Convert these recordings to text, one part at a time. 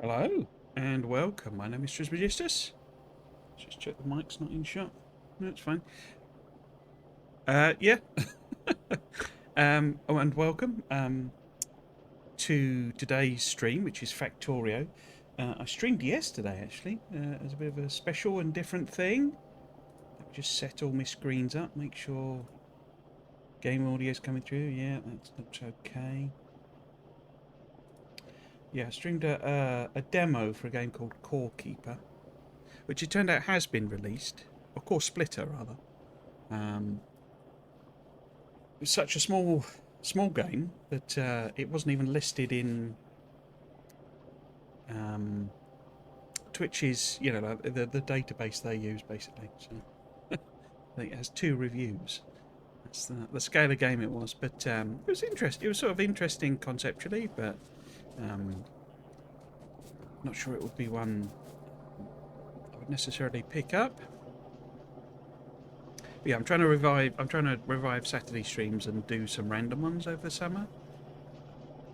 Hello and welcome. My name is Trismegistus. Just check the mic's not in shot. No, it's fine. Yeah. Oh, and welcome to today's stream, which is Factorio. I streamed yesterday actually as a bit of a special and different thing. Let me just set all my screens up, make sure game audio is coming through. Yeah, that looks okay. Yeah, I streamed a demo for a game called Core Keeper, which it turned out has been released, or Core Splitter rather. It was such a small game that it wasn't even listed in Twitch's, like the database they use basically. So I think it has 2 reviews. That's the scale of game it was, but it was interesting. It was sort of interesting conceptually, but not sure it would be one I would necessarily pick up. But yeah, I'm trying to revive Saturday streams and do some random ones over the summer.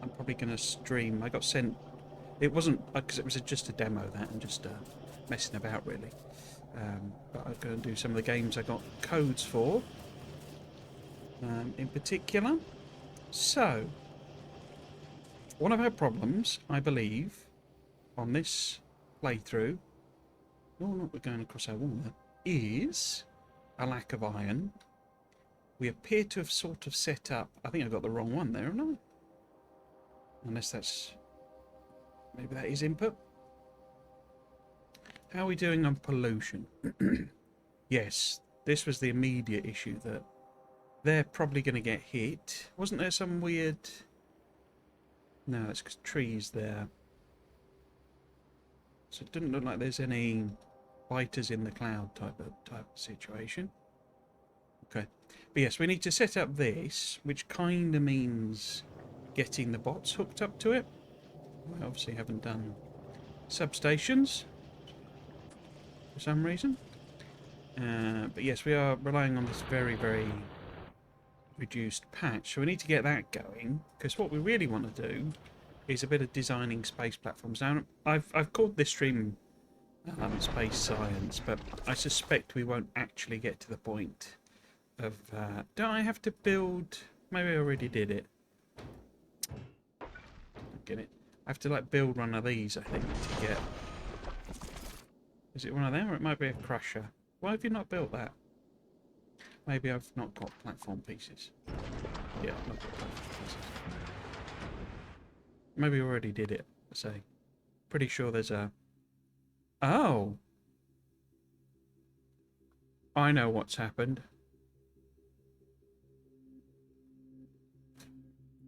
I'm probably going to stream. I got sent. It wasn't because it was just a demo that and just messing about really. But I'm going to do some of the games I got codes for in particular. So one of our problems, I believe, on this playthrough, we're going across our wall there, is a lack of iron. We appear to have sort of set up. I think I got the wrong one there, haven't I? Unless that's. Maybe that is input. How are we doing on pollution? Yes, this was the immediate issue that they're probably going to get hit. Wasn't there some weird... No, it's because trees there. So it doesn't look like there's any biters in the cloud type of situation. Okay. But yes, we need to set up this, which kind of means getting the bots hooked up to it. We obviously haven't done substations for some reason. But yes, we are relying on this very, very reduced patch. So we need to get that going, because what we really want to do is a bit of designing space platforms. Now, I've called this stream Space Science, but I suspect we won't actually get to the point of... do I have to build... Maybe I already did it. Get it? I have to like build one of these, I think, to get... Is it one of them, or it might be a crusher? Why have you not built that? Maybe I've not got platform pieces. Yeah, I've not got platform pieces. Maybe I already did it, I say. Pretty sure there's a... Oh! I know what's happened.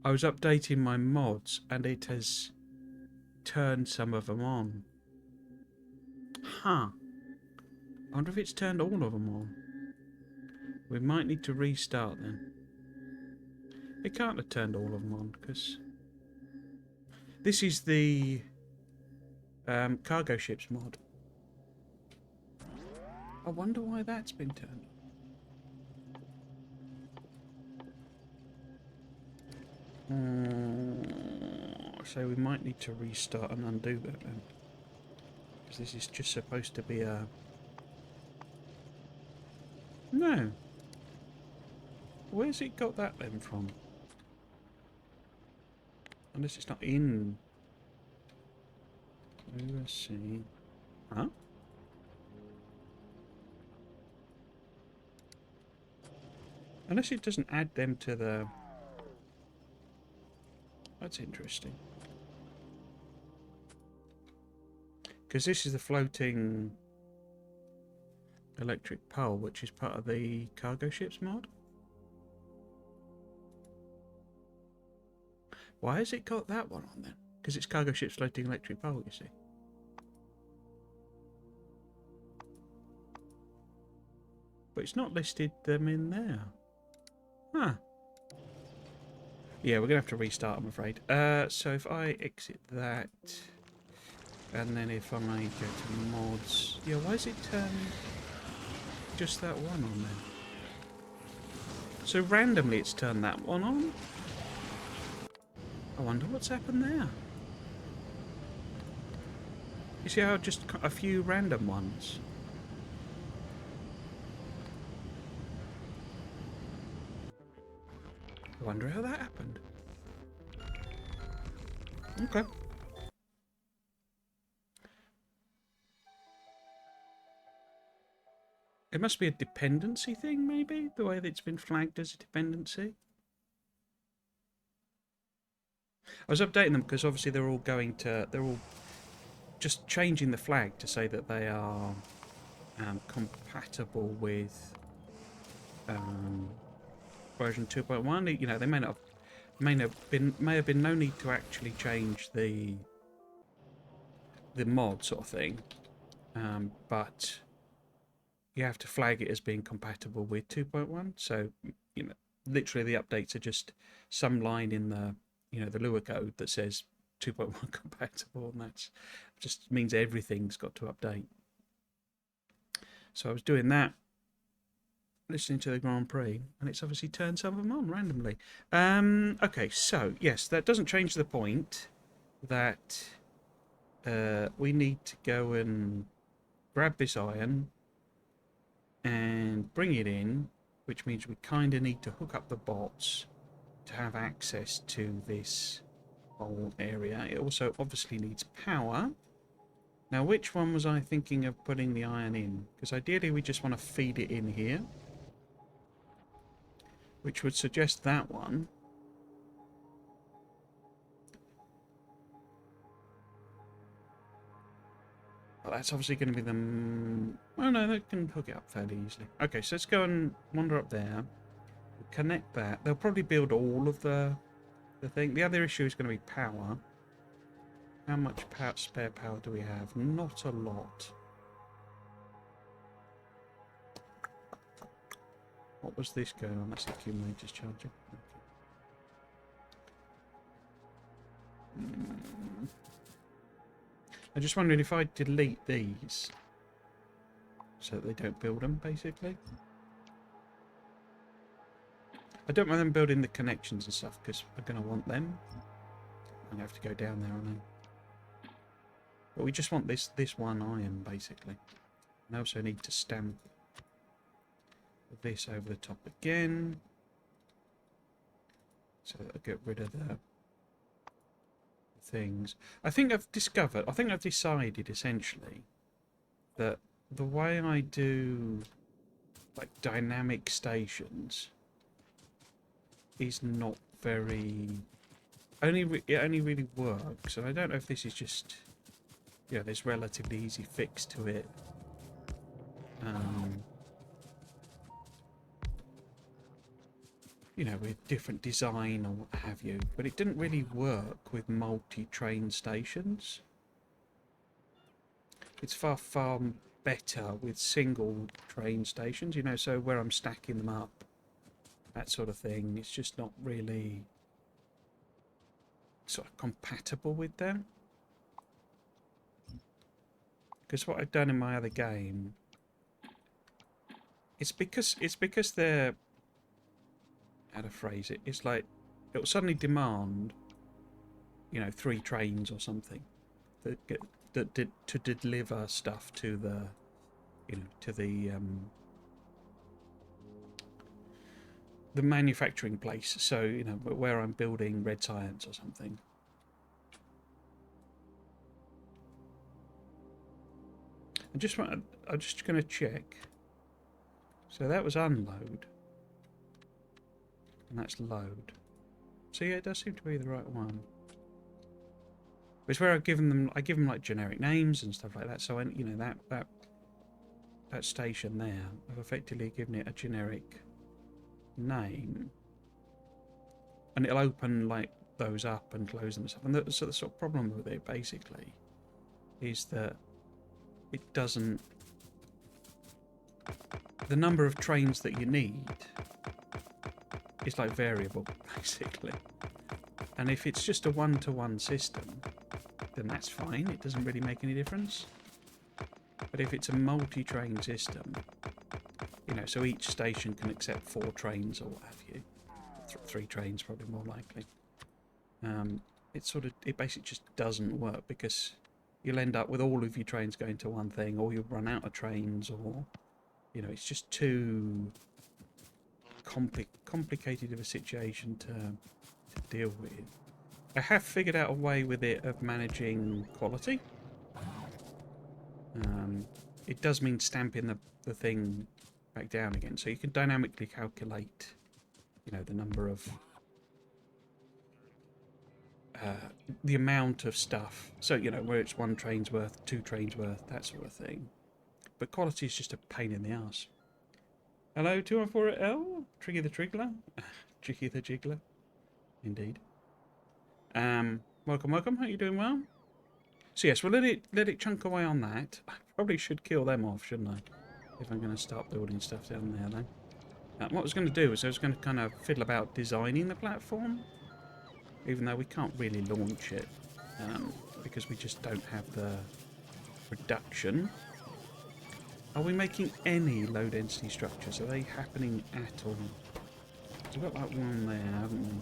I was updating my mods, and it has turned some of them on. Huh. I wonder if it's turned all of them on. We might need to restart then. It can't have turned all of them on, because... This is the cargo ships mod. I wonder why that's been turned on. So we might need to restart and undo that then. Because this is just supposed to be a... No. Where's it got that then from? Unless it's not in... Let's see. Huh? Unless it doesn't add them to the... That's interesting. Because this is the floating electric pole, which is part of the cargo ships mod. Why has it got that one on then? Because it's cargo ships floating electric pole, you see. But it's not listed them in there. Huh. Yeah, we're going to have to restart, I'm afraid. So if I exit that, and then if I go to mods... Yeah, why is it turned just that one on then? So randomly it's turned that one on? I wonder what's happened there. You see how just a few random ones? I wonder how that happened. Okay. It must be a dependency thing, maybe? The way that it's been flagged as a dependency? I was updating them because obviously they're all just changing the flag to say that they are compatible with version 2.1. You know, they may have been no need to actually change the mod sort of thing, but you have to flag it as being compatible with 2.1. So, you know, literally the updates are just some line in the, you know, the Lua code that says 2.1 compatible, and that just means everything's got to update. So I was doing that, listening to the Grand Prix, and it's obviously turned some of them on randomly. Okay, so yes, that doesn't change the point that we need to go and grab this iron and bring it in, which means we kind of need to hook up the bots to have access to this whole area. It also obviously needs power. Now, which one was I thinking of putting the iron in? Because ideally we just want to feed it in here, which would suggest that one. Well, that's obviously going to be the... Oh no, they can hook it up fairly easily. Okay, so let's go and wander up there. Connect that. They'll probably build all of the thing. The other issue is going to be power. How much spare power do we have? Not a lot. What was this going on? That's the accumulators charging. Okay. I just wondered if I delete these so that they don't build them, basically. I don't mind them building the connections and stuff because I'm going to want them. I'm going to have to go down there, aren't I? But we just want this one iron, basically. And I also need to stamp this over the top again. So that I get rid of the things. I think I've decided, essentially, that the way I do, like, dynamic stations is not very... It only really works, and I don't know if this is just... Yeah, there's relatively easy fix to it. You know, with different design or what have you, but it didn't really work with multi-train stations. It's far, far better with single train stations, you know, so where I'm stacking them up, that sort of thing. It's just not really sort of compatible with them. Because what I've done in my other game, it's because they're, how to phrase it, it's like it'll suddenly demand, you know, 3 trains or something to deliver stuff to the, you know, to the manufacturing place. So, you know, where I'm building red science or something. I'm just going to check. So that was unload. And that's load. So yeah, it does seem to be the right one. It's where I give them like generic names and stuff like that. So you know, that station there, I've effectively given it a generic name, and it'll open like those up and close them and stuff. And so the sort of problem with it basically is that it doesn't. The number of trains that you need is like variable, basically. And if it's just a one-to-one system, then that's fine. It doesn't really make any difference. But if it's a multi-train system, you know, so each station can accept 4 trains or what have you. 3 trains probably more likely. It basically just doesn't work because you'll end up with all of your trains going to one thing, or you'll run out of trains, or, you know, it's just too complicated of a situation to deal with. I have figured out a way with it of managing quality. It does mean stamping the thing back down again, so you can dynamically calculate, you know, the number of the amount of stuff. So, you know, where it's 1 train's worth, 2 trains worth, that sort of thing. But quality is just a pain in the ass. Hello, 214L, Triggy the Triggler, Chicky the Jiggler, indeed. Welcome. How you doing? Well. So yes, we'll let it chunk away on that. I probably should kill them off, shouldn't I? If I'm going to start building stuff down there, then. What I was going to do is I was going to kind of fiddle about designing the platform, even though we can't really launch it because we just don't have the production. Are we making any low density structures? Are they happening at all? We've got like one there, haven't we?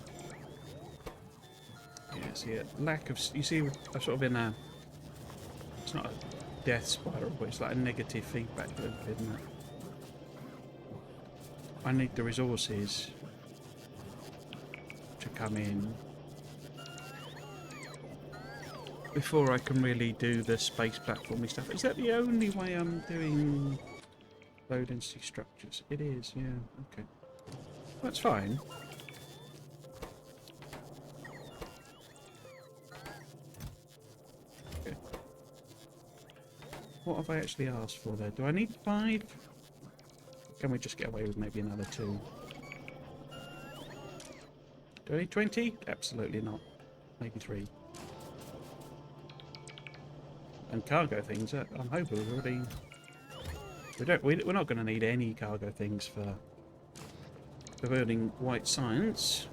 Yeah, see a lack of... You see, I've sort of been a... It's not a death spiral, but it's like a negative feedback loop, isn't it? I need the resources to come in before I can really do the space platformy stuff. Is that the only way I'm doing low density structures? It is, yeah, okay. That's fine. Okay. What have I actually asked for there? Do I need 5? Can we just get away with maybe another 2? Do I need 20? Absolutely not. Maybe 3. And cargo things, I'm hoping we've already... We're not going to need any cargo things for building white science.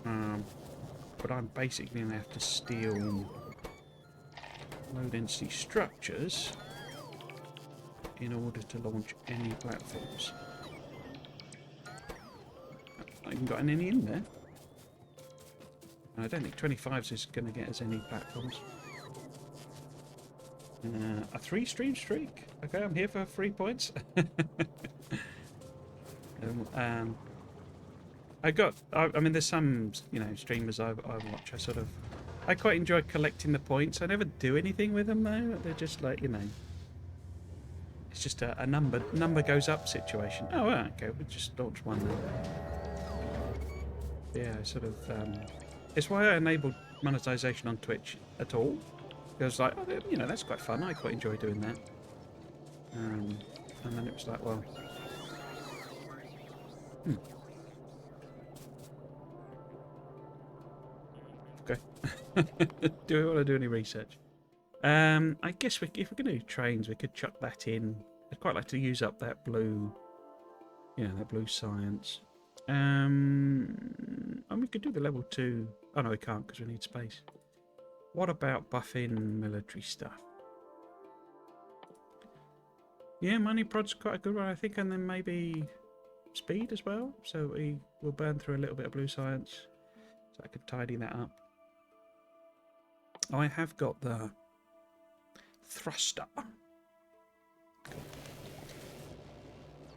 But I'm basically going to have to steal low density structures in order to launch any platforms. I haven't got any in there. And I don't think 25s is going to get us any platforms. A 3-stream streak. Okay, I'm here for 3 points. I mean, there's some, you know, streamers I watch. I quite enjoy collecting the points. I never do anything with them though. They're just like, you know, it's just a number goes up situation. Oh, right, okay, we'll just launch one then. Yeah, sort of. It's why I enabled monetization on Twitch at all. Because, like, oh, you know, that's quite fun. I quite enjoy doing that. And then it was like, well, okay. Do we want to do any research? I guess if we're going to do trains, we could chuck that in. I'd quite like to use up that blue, you know, that blue science. And we could do the level 2. Oh no, we can't because we need space. What about buffing military stuff? Yeah, money prod's quite a good one, I think, and then maybe speed as well. So we will burn through a little bit of blue science, so I could tidy that up. I have got the thruster. Cool.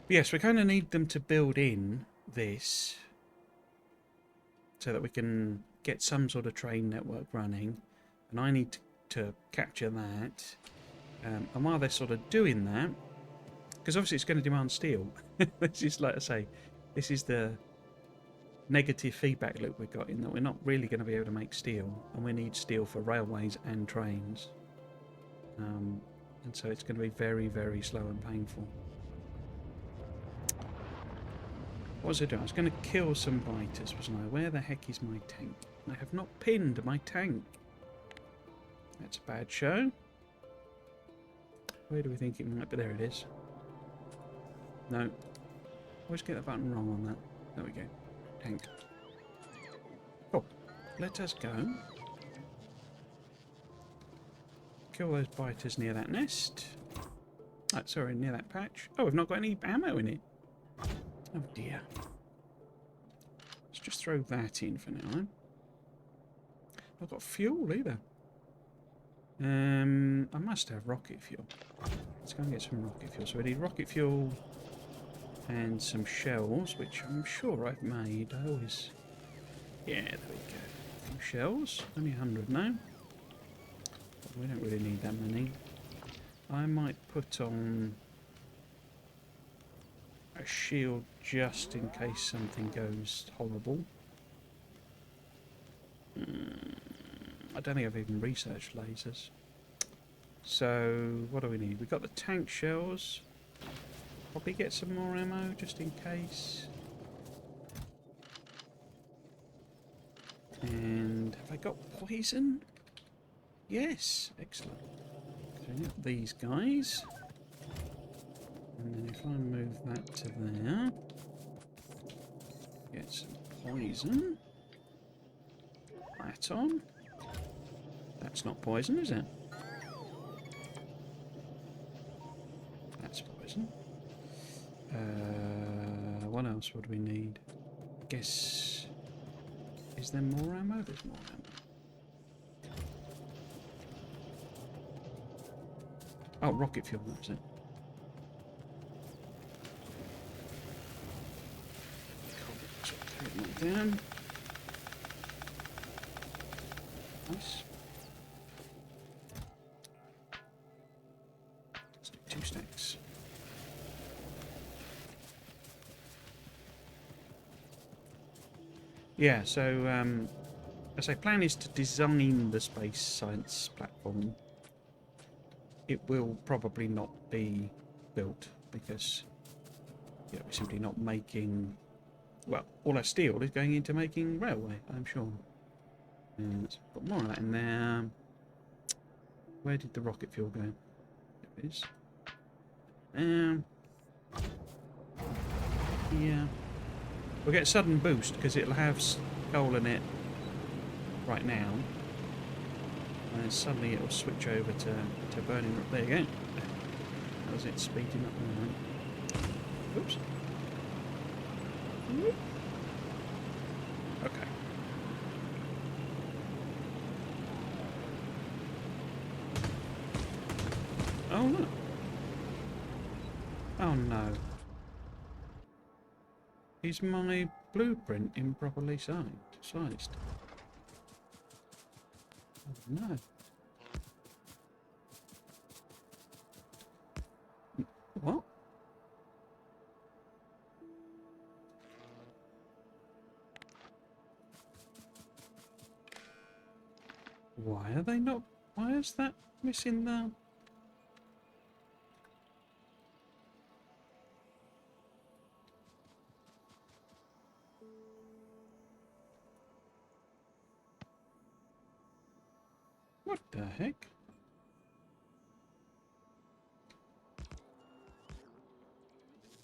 Yes, we kind of need them to build in this so that we can get some sort of train network running, and I need to capture that. And while they're sort of doing that, because obviously it's going to demand steel. This is, like I say, this is the negative feedback loop we've got, in that we're not really going to be able to make steel, and we need steel for railways and trains. And so it's going to be very, very slow and painful. What was I doing? I was going to kill some biters, wasn't I? Where the heck is my tank? I have not pinned my tank. That's a bad show. Where do we think it might be? There it is. No. Always get the button wrong on that. There we go. Tank. Cool. Let us go. Kill those biters near that nest. Oh, sorry, near that patch. Oh, we've not got any ammo in it. Oh dear. Let's just throw that in for now. I've got fuel either. I must have rocket fuel. Let's go and get some rocket fuel. So we need rocket fuel and some shells, which I'm sure I've made. I always... Yeah, there we go. Some shells. Only 100 now. But we don't really need that many. I might put on a shield just in case something goes horrible. I don't think I've even researched lasers. So, what do we need? We've got the tank shells. Probably get some more ammo just in case. And have I got poison? Yes, excellent. So we got these guys. And then if I move that to there, get some poison. That on. That's not poison, is it? That's poison. What else would we need? Guess... Is there more ammo? There's more ammo. Oh, rocket fuel, that's it. Take that down. Nice. Let's do 2 stacks. Yeah, so I say plan is to design the space science platform. It will probably not be built because we're simply not making. Well, all our steel is going into making railway, I'm sure. Let's put more of that in there. Where did the rocket fuel go? There it is. Yeah. We'll get a sudden boost because it'll have coal in it right now. And then suddenly it'll switch over to burning up. There you go. That was it speeding up. Oops. Okay. Oh no. Oh no. Is my blueprint improperly sized? Oh no. What? Why are they not? Why is that missing the... What the heck?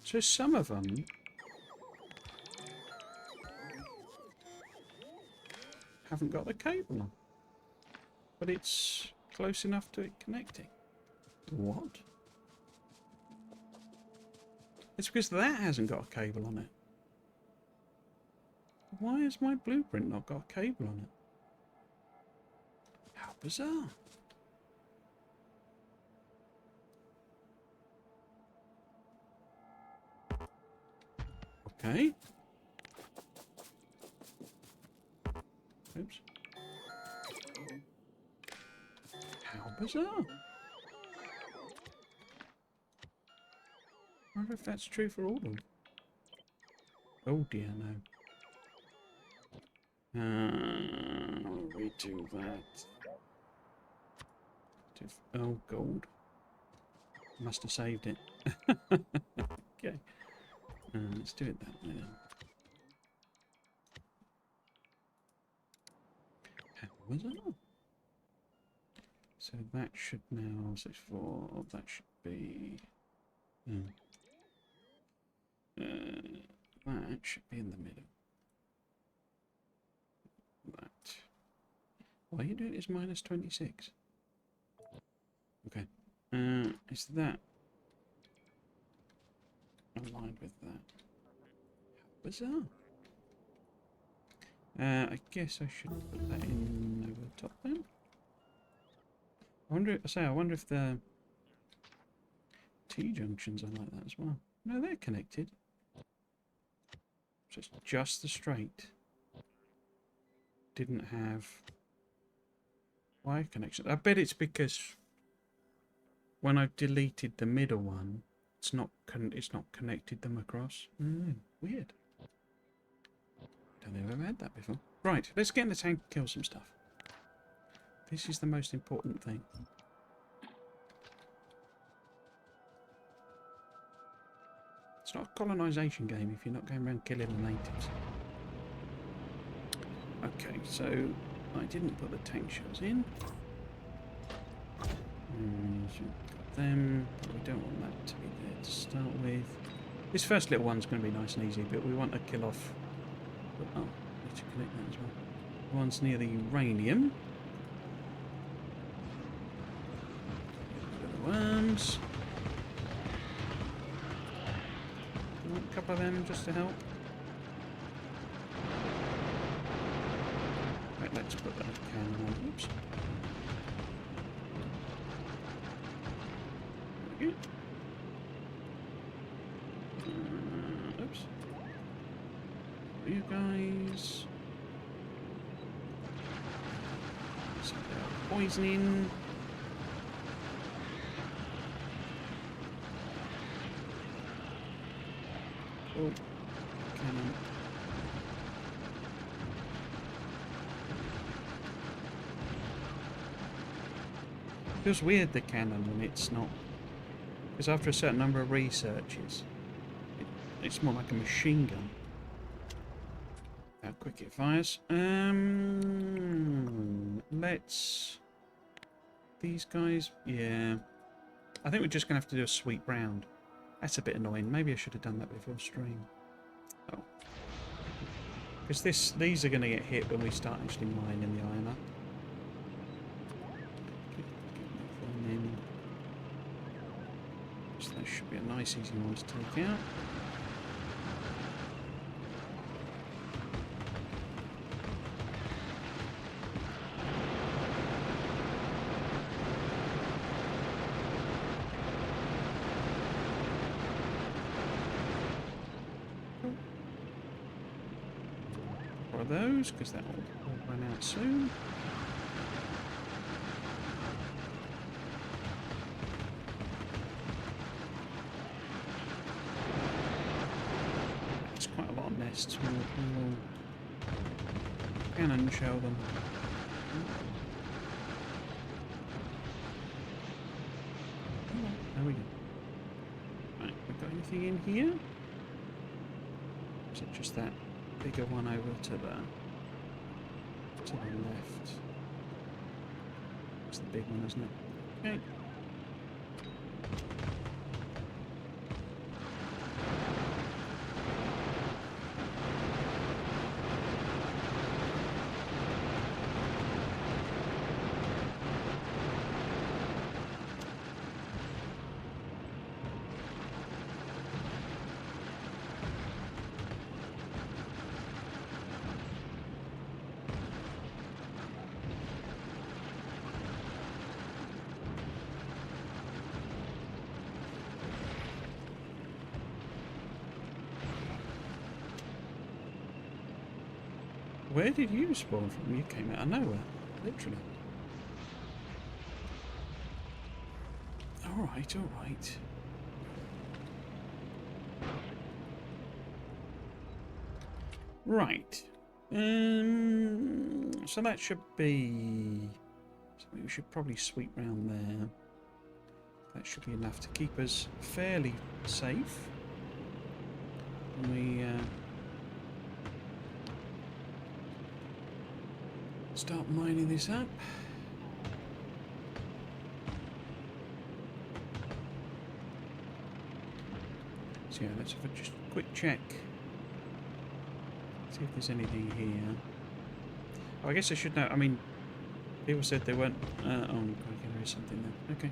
So some of them haven't got the cable on, but it's close enough to it connecting. What? It's because that hasn't got a cable on it. Why has my blueprint not got a cable on it? How bizarre. Okay. Oops. How bizarre. I wonder if that's true for all of them. Oh dear, no. I'll redo that. Oh, gold. Must have saved it. Okay. Let's do it that way then. How was that? So that should now 64. That should be. That should be in the middle. That. Why are you doing it as minus 26? Okay. Is that aligned with that? How bizarre. I guess I should put that in over the top then. I wonder if the T-junctions are like that as well. No, they're connected. So it's just the straight. Didn't have wire connection. I bet it's because when I deleted the middle one, it's not connected them across. Weird. Don't think I've ever had that before. Right, let's get in the tank and kill some stuff. This is the most important thing. It's not a colonisation game if you're not going around killing the natives. Okay, so I didn't put the tank shells in. Got them, but we don't want that to be there to start with. This first little one's going to be nice and easy, but we want to kill off... Oh, need to connect that as well. The one's near the uranium. The worms. A couple of them just to help. Right, let's put that cannon on. Oops. There we go. Oops. You guys. So they're poisoning. Oh, cannon. Feels weird, the cannon, when it's not. Because after a certain number of researches, it's more like a machine gun. How quick it fires. Let's... These guys, yeah. I think we're just going to have to do a sweep round. That's a bit annoying. Maybe I should have done that before stream. Oh. Because these are going to get hit when we start actually mining the iron up. So that should be a nice easy one to take out. Those, because that will run out soon. It's quite a lot of nests. We'll cannon shell them. There we go. Right, we've got anything in here? Or is it just that bigger one over to the left? It's the big one, isn't it? Okay. Where did you spawn from? You came out of nowhere, literally. Alright, alright. Right. So that should be... So we should probably sweep round there. That should be enough to keep us fairly safe. And we... start mining this up. So yeah, let's have a just quick check. See if there's anything here. Oh, I guess I should know. I mean, people said they weren't. Oh, okay, there is something there. Okay,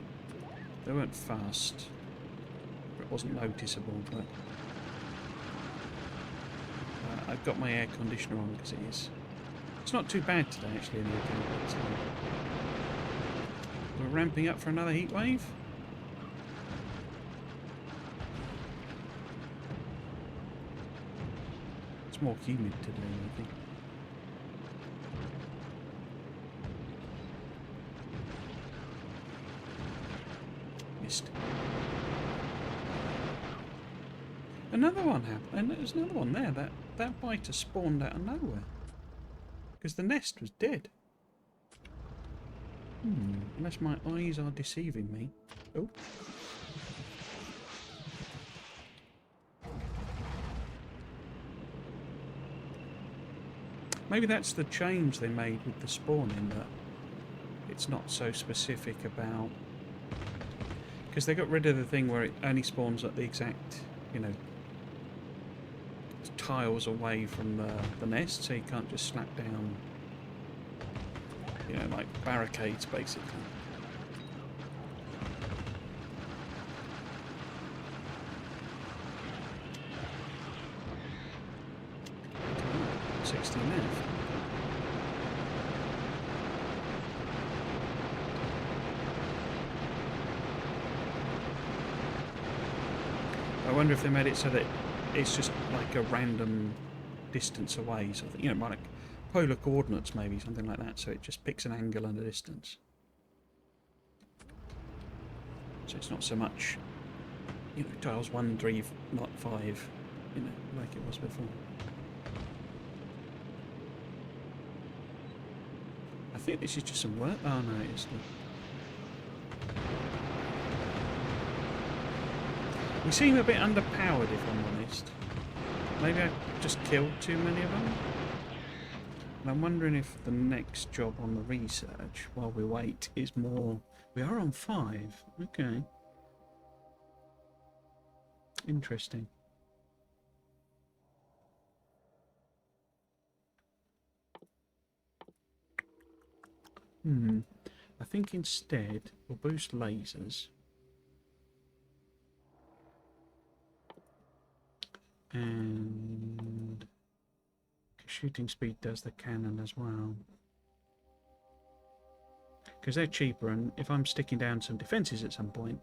they weren't fast. It wasn't noticeable, but I've got my air conditioner on because it is. It's not too bad today, actually, in the UK, but we're ramping up for another heat wave? It's more humid today, I think. Missed. Another one happened, and there's another one there. That biter spawned out of nowhere because the nest was dead. Unless my eyes are deceiving me. Oh. Maybe that's the change they made with the spawning, that it's not so specific about... Because they got rid of the thing where it only spawns at the exact, you know, tiles away from the nest, so you can't just slap down, you know, like barricades, basically. Okay, 16 left. I wonder if they made it so that it's just like a random distance away, sort of, you know, like polar coordinates, maybe something like that. So it just picks an angle and a distance. So it's not so much, you know, tiles 1, 3, not 5, you know, like it was before. I think this is just some work. Oh no, it's not. We seem a bit underpowered, if I'm honest. Maybe I just killed too many of them. And I'm wondering if the next job on the research, while we wait, is more... We are on 5. Okay. Interesting. I think instead we'll boost lasers. And shooting speed does the cannon as well. Because they're cheaper, and if I'm sticking down some defences at some point,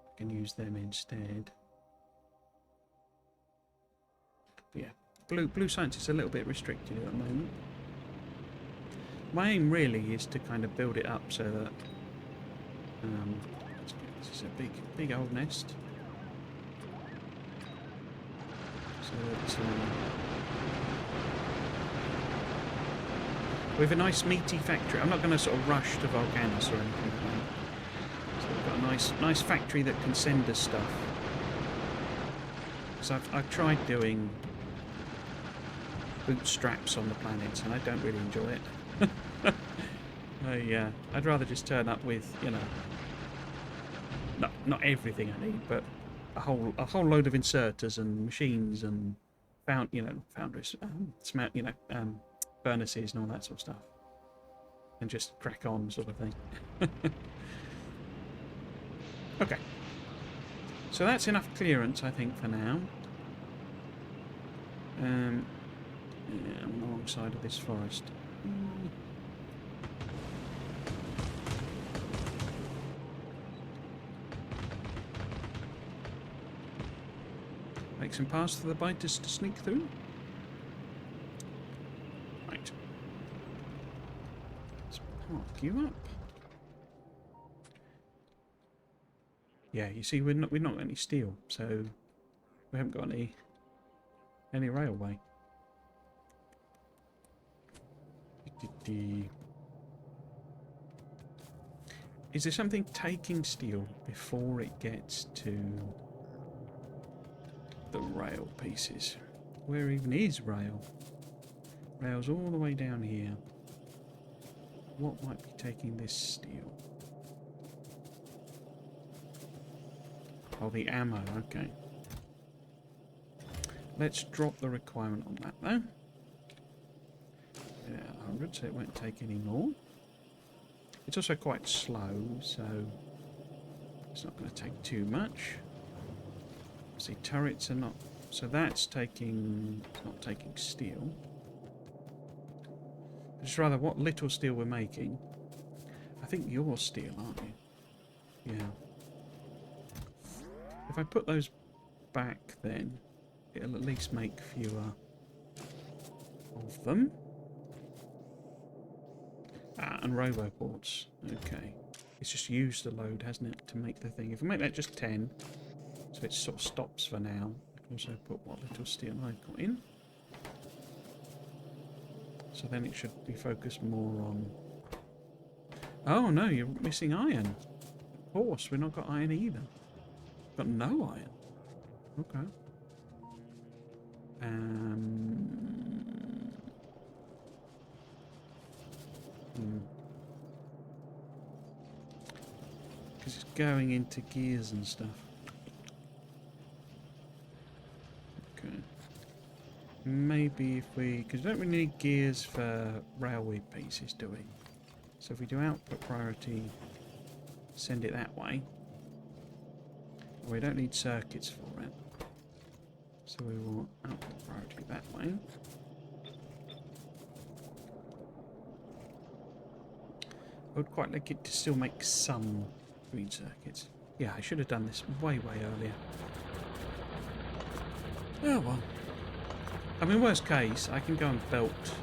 I can use them instead. But yeah, blue science is a little bit restricted at the moment. My aim really is to kind of build it up so that this is a big old nest. So that we have a nice meaty factory. I'm not going to sort of rush to Volcanus or anything like that. So we've got a nice factory that can send us stuff. Because I've tried doing bootstraps on the planets and I don't really enjoy it. I'd rather just turn up with, you know, not everything I need, but a whole load of inserters and machines and foundries, furnaces and all that sort of stuff, and just crack on, sort of thing. Okay, so that's enough clearance, I think, for now. I'm on the wrong side of this forest. Make some paths for the biters to sneak through. Right. Let's park you up. Yeah, you see, we've not got any steel, so we haven't got any railway. Is there something taking steel before it gets to the rail pieces? Where even is rail? Rail's all the way down here. What might be taking this steel? Oh, the ammo, okay. Let's drop the requirement on that though. Yeah, 100, so it won't take any more. It's also quite slow, so it's not going to take too much. See, turrets are not, so that's taking, it's not taking steel. Just rather what little steel we're making. I think you're steel, aren't you? Yeah. If I put those back, then it'll at least make fewer of them. Ah, and roboports. Okay. It's just used the load, hasn't it, to make the thing. If we make that just 10, so it sort of stops for now. I can also put what little steel I've got in. So then it should be focused more on... Oh no, you're missing iron. Of course, we've not got iron either. We've got no iron. Okay. Because it's going into gears and stuff. Okay. Maybe if we... Because we don't really need gears for railway pieces, do we? So if we do output priority, send it that way. We don't need circuits for it. So we will output priority that way. I would quite like it to still make some green circuits. Yeah, I should have done this way earlier. Oh well. I mean, worst case, I can go and belt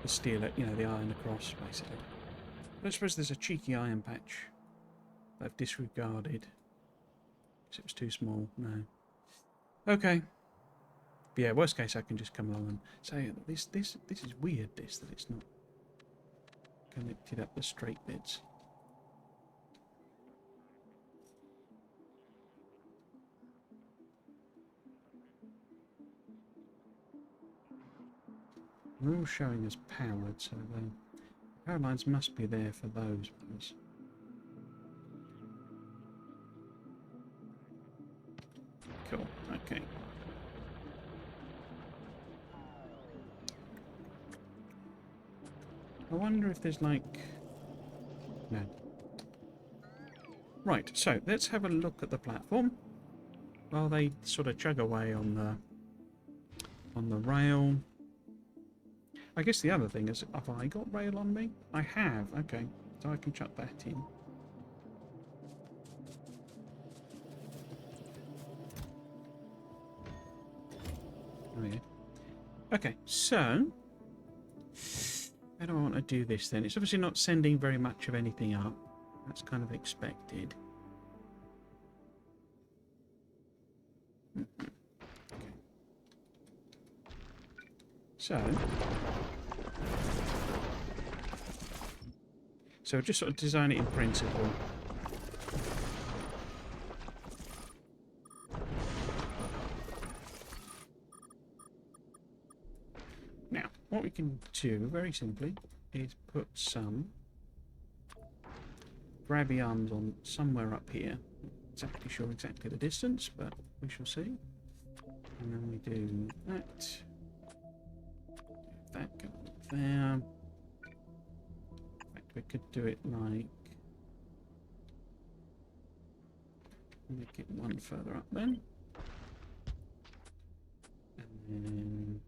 the steel, you know, the iron across, basically. But I suppose there's a cheeky iron patch that I've disregarded. Because it was too small. No. Okay. But yeah, worst case, I can just come along and say, this is weird, that it's not connected up the straight bits. They're all showing as powered, so the power lines must be there for those ones. Cool, okay. I wonder if there's like... No. Right, so let's have a look at the platform while they sort of chug away on the rail. I guess the other thing is, have I got rail on me? I have, okay. So I can chuck that in. Oh yeah. Okay, so how do I want to do this then? It's obviously not sending very much of anything up. That's kind of expected. Okay. So just sort of design it in principle. Now, what we can do, very simply, is put some grabby arms on somewhere up here. Not sure exactly the distance, but we shall see. And then we do that. That go up there. In fact, we could do it like... Make it one further up then. And then...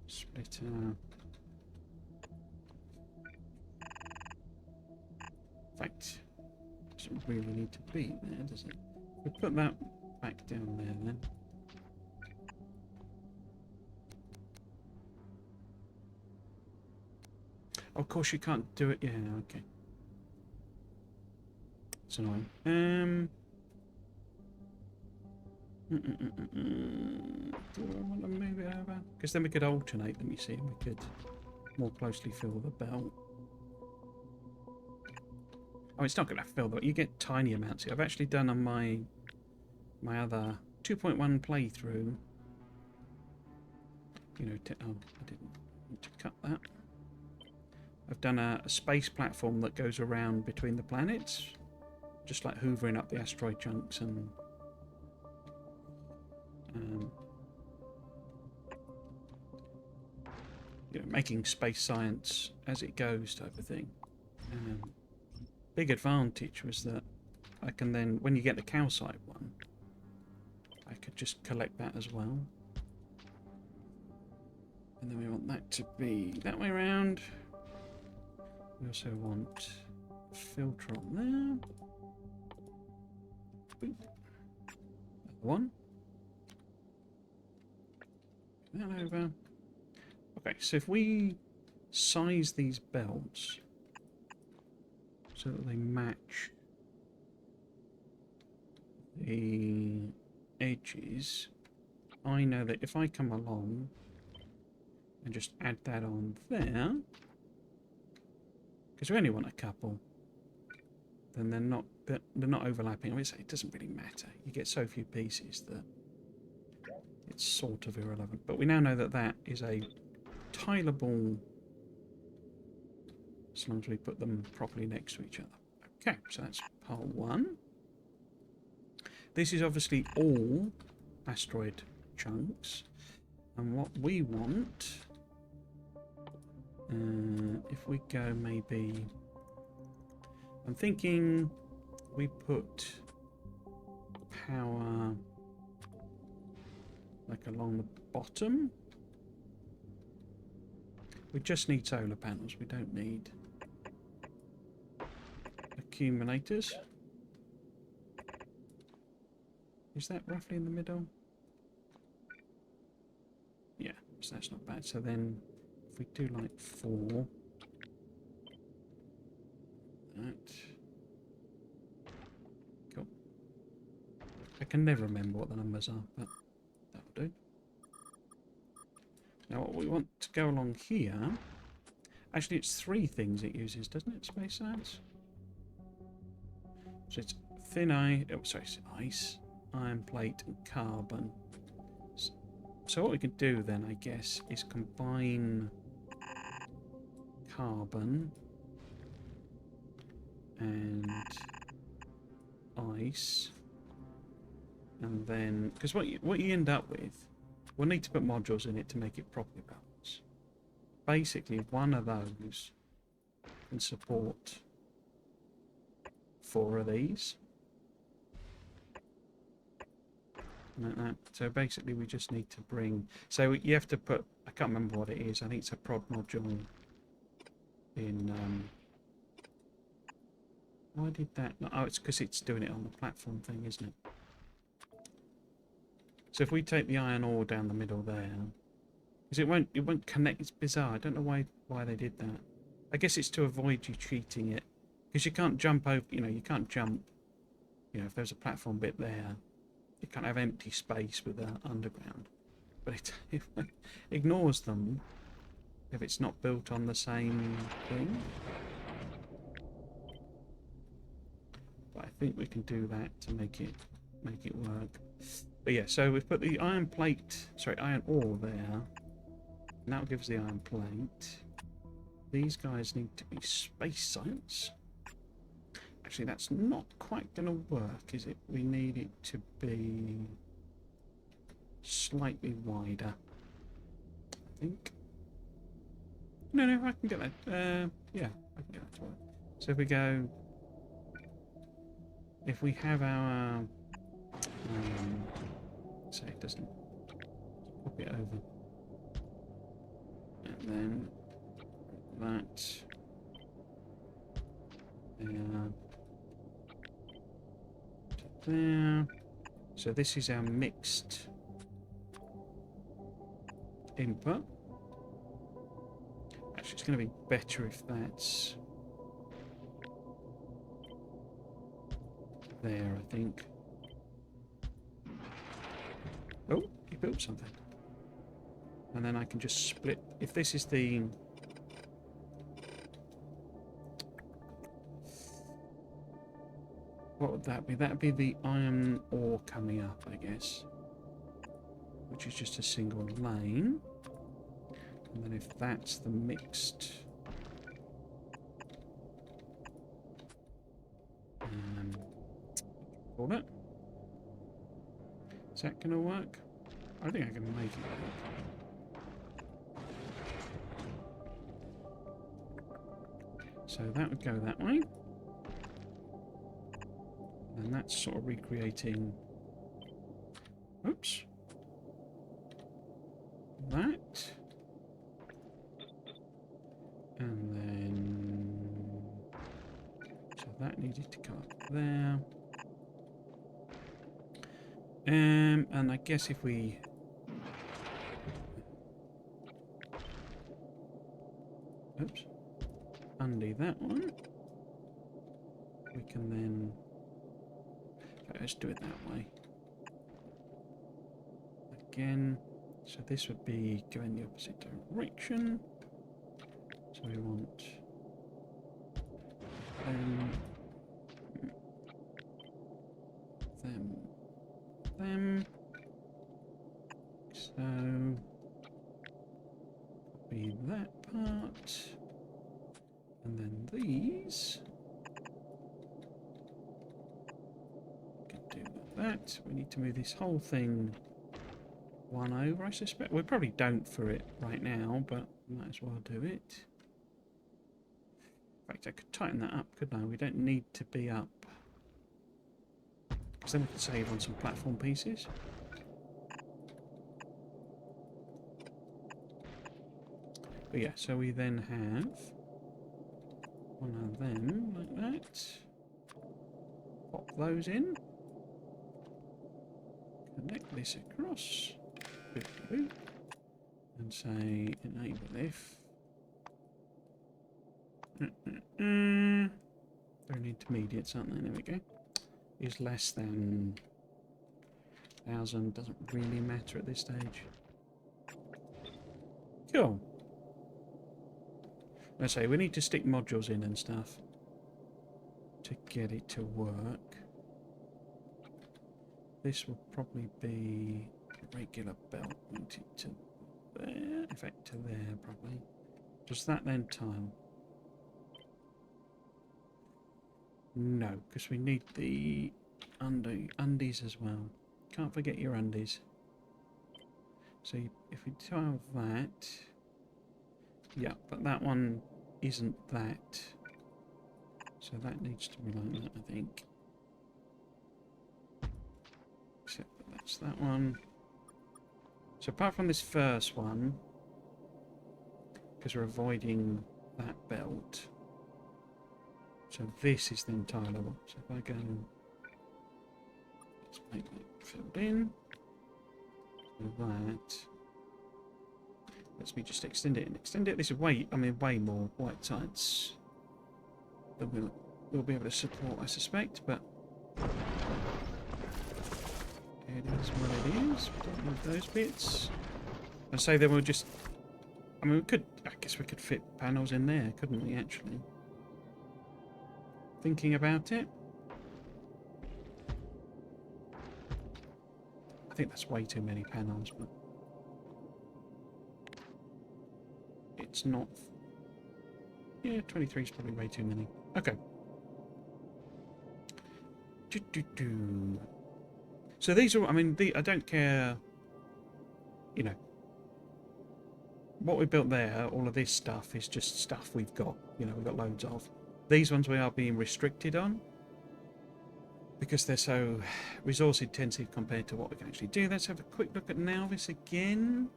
Split out. In fact, it doesn't really need to be there, does it? We'll put that back down there then. Oh, of course you can't do it. Yeah, okay. It's annoying. Do I want to move it over? Because then we could alternate them, you see, and we could more closely fill the belt. Oh, it's not going to fill the... You get tiny amounts here. I've actually done on my other 2.1 playthrough. You know, oh, I didn't need to cut that. I've done a space platform that goes around between the planets. Just like hoovering up the asteroid chunks and... you know, making space science as it goes type of thing. Big advantage was that I can then, when you get the calcite one, I could just collect that as well. And then we want that to be that way around. We also want a filter on there. Boop. One. That over. Okay, so if we size these belts so that they match the edges, I know that if I come along and just add that on there, because we only want a couple, then they're not overlapping. I mean, it doesn't really matter. You get so few pieces that it's sort of irrelevant. But we now know that that is a tileable, as long as we put them properly next to each other. Okay, so that's part one. This is obviously all asteroid chunks. And what we want, if we go maybe, I'm thinking we put power like along the bottom. We just need solar panels, we don't need accumulators. Is that roughly in the middle? Yeah, so that's not bad. So then if we do like 4, that, cool. I can never remember what the numbers are, but that'll do. Now what we want to go along here, actually it's 3 things it uses, doesn't it, space science? So it's thin ice, ice, iron plate and carbon. So what we can do then, I guess, is combine carbon and ice, and then, because what you end up with, we'll need to put modules in it to make it properly balanced. Basically, one of those can support 4 of these. Like that. So basically we just need to bring, so you have to put, I can't remember what it is, I think it's a prod module in why did that not, oh, it's because it's doing it on the platform thing, isn't it? So if we take the iron ore down the middle there, because it won't connect, it's bizarre, I don't know why they did that. I guess it's to avoid you cheating it, because you can't jump over, you can't jump, if there's a platform bit there, you can't have empty space with the underground. But it ignores them if it's not built on the same thing. But I think we can do that to make it work. But yeah, so we've put the iron ore there. And that gives the iron plate. These guys need to be space science. Actually, that's not quite going to work, is it? We need it to be slightly wider, I think. No, I can get that. Yeah, I can get that to work. So if we go, if we have our, say it doesn't, pop it over, and then that, there. So this is our mixed input. Actually, it's going to be better if that's there, I think. Oh, he built something. And then I can just split. If this is the... What would that be? That would be the iron ore coming up, I guess. Which is just a single lane. And then if that's the mixed... Call it. Is that going to work? I think I can make it work. So that would go that way. And that's sort of recreating... Oops. That. And then... So that needed to come up there. And I guess if we... Oops. Undo that one. We can then... Okay, let's do it that way. Again. So this would be going the opposite direction. So we want... them. So... Copy that part. And then these... Can do that. We need to move this whole thing one over, I suspect. We probably don't for it right now, but might as well do it. In fact, I could tighten that up, couldn't I? We don't need to be up. Because then we can save on some platform pieces. But yeah, so we then have one of them like that. Pop those in. Connect this across. And say enable if. They're in intermediates, aren't they? There we go. Is less than 1,000. Doesn't really matter at this stage. Cool. Let's say we need to stick modules in and stuff to get it to work. This will probably be a regular belt, won't it, to there, in fact to there probably. Does that then tile? No, because we need the undies as well. Can't forget your undies. So if we tile that, yeah, but that one isn't that. So that needs to be like that, I think. Except that that's that one. So apart from this first one, because we're avoiding that belt, so this is then tileable. So if I go, let's make that filled in. So that lets me just extend it and extend it. This is way more white sides than we'll be able to support, I suspect, but it is what it is. We don't need those bits. And so then we'll just, I mean, I guess we could fit panels in there, couldn't we, actually? Thinking about it. I think that's way too many panels, but it's not. Yeah, 23 is probably way too many. Okay. So these are, I mean, I don't care, you know, what we built there, all of this stuff is just stuff we've got, you know, we've got loads of. These ones we are being restricted on because they're so resource intensive compared to what we can actually do. Let's have a quick look at Nalvis again.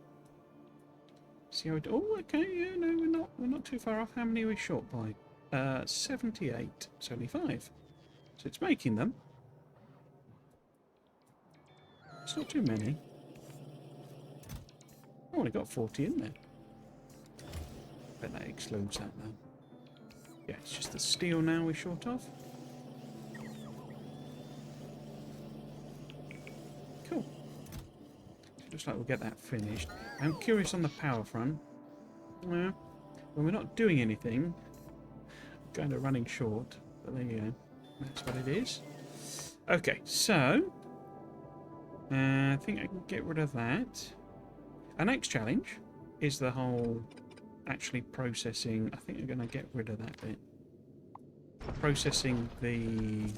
See how we do. Oh, okay, yeah, no, we're not too far off. How many are we short by? 78, 75. So it's making them. It's not too many. Oh, only got 40 in there. Bet that excludes that though. Yeah, it's just the steel now we're short of. Cool. Looks like we'll get that finished. I'm curious on the power front. Well, when we're not doing anything, kind of running short, but there you go. That's what it is. Okay, so I think I can get rid of that. Our next challenge is the whole actually processing. I think I'm going to get rid of that bit. Processing the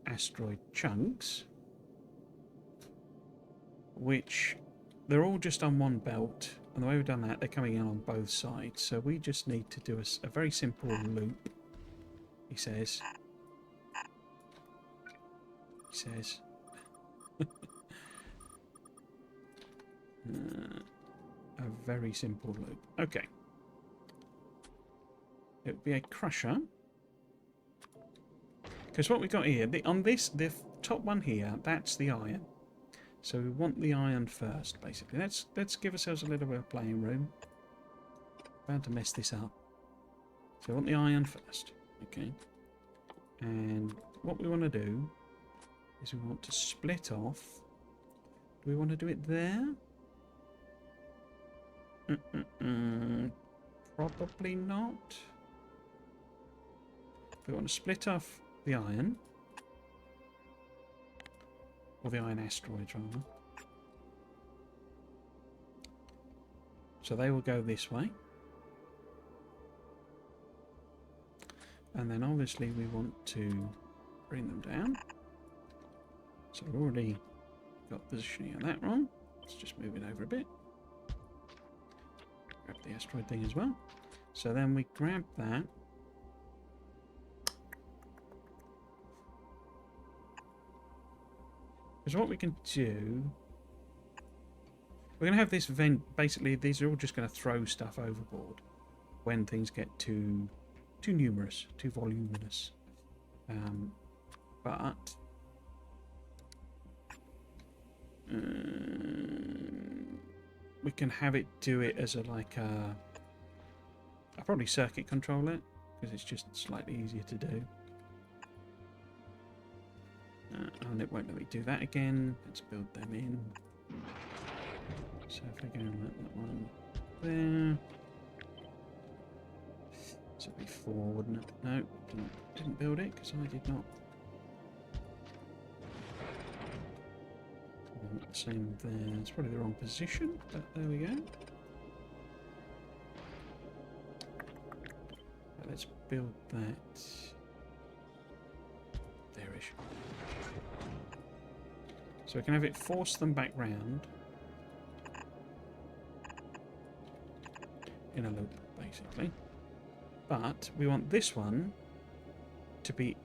asteroid chunks, which they're all just on one belt. And the way we've done that, they're coming in on both sides. So we just need to do a very simple loop. He says. A very simple loop. Okay. It would be a crusher. Because what we've got here, the top one here, that's the iron. So we want the iron first, basically. Let's give ourselves a little bit of playing room. About to mess this up. So we want the iron first. Okay. And what we want to do is we want to split off. Do we want to do it there? Probably not. We want to split off the iron. Or the iron asteroids, rather. So they will go this way. And then obviously we want to bring them down. So we've already got positioning on that wrong. Let's just move it over a bit. Grab the asteroid thing as well. So then we grab that. Because what we can do, we're going to have this vent. Basically, these are all just going to throw stuff overboard when things get too numerous, too voluminous. But we can have it do it as a I'll probably circuit control it because it's just slightly easier to do. And it won't let me do that again. Let's build them in. So if I go and let that one there. So it'd be 4, wouldn't it? No, didn't build it because I did not. Same there. It's probably the wrong position, but there we go. Let's build that there-ish. So we can have it force them back round in a loop, basically. But we want this one to be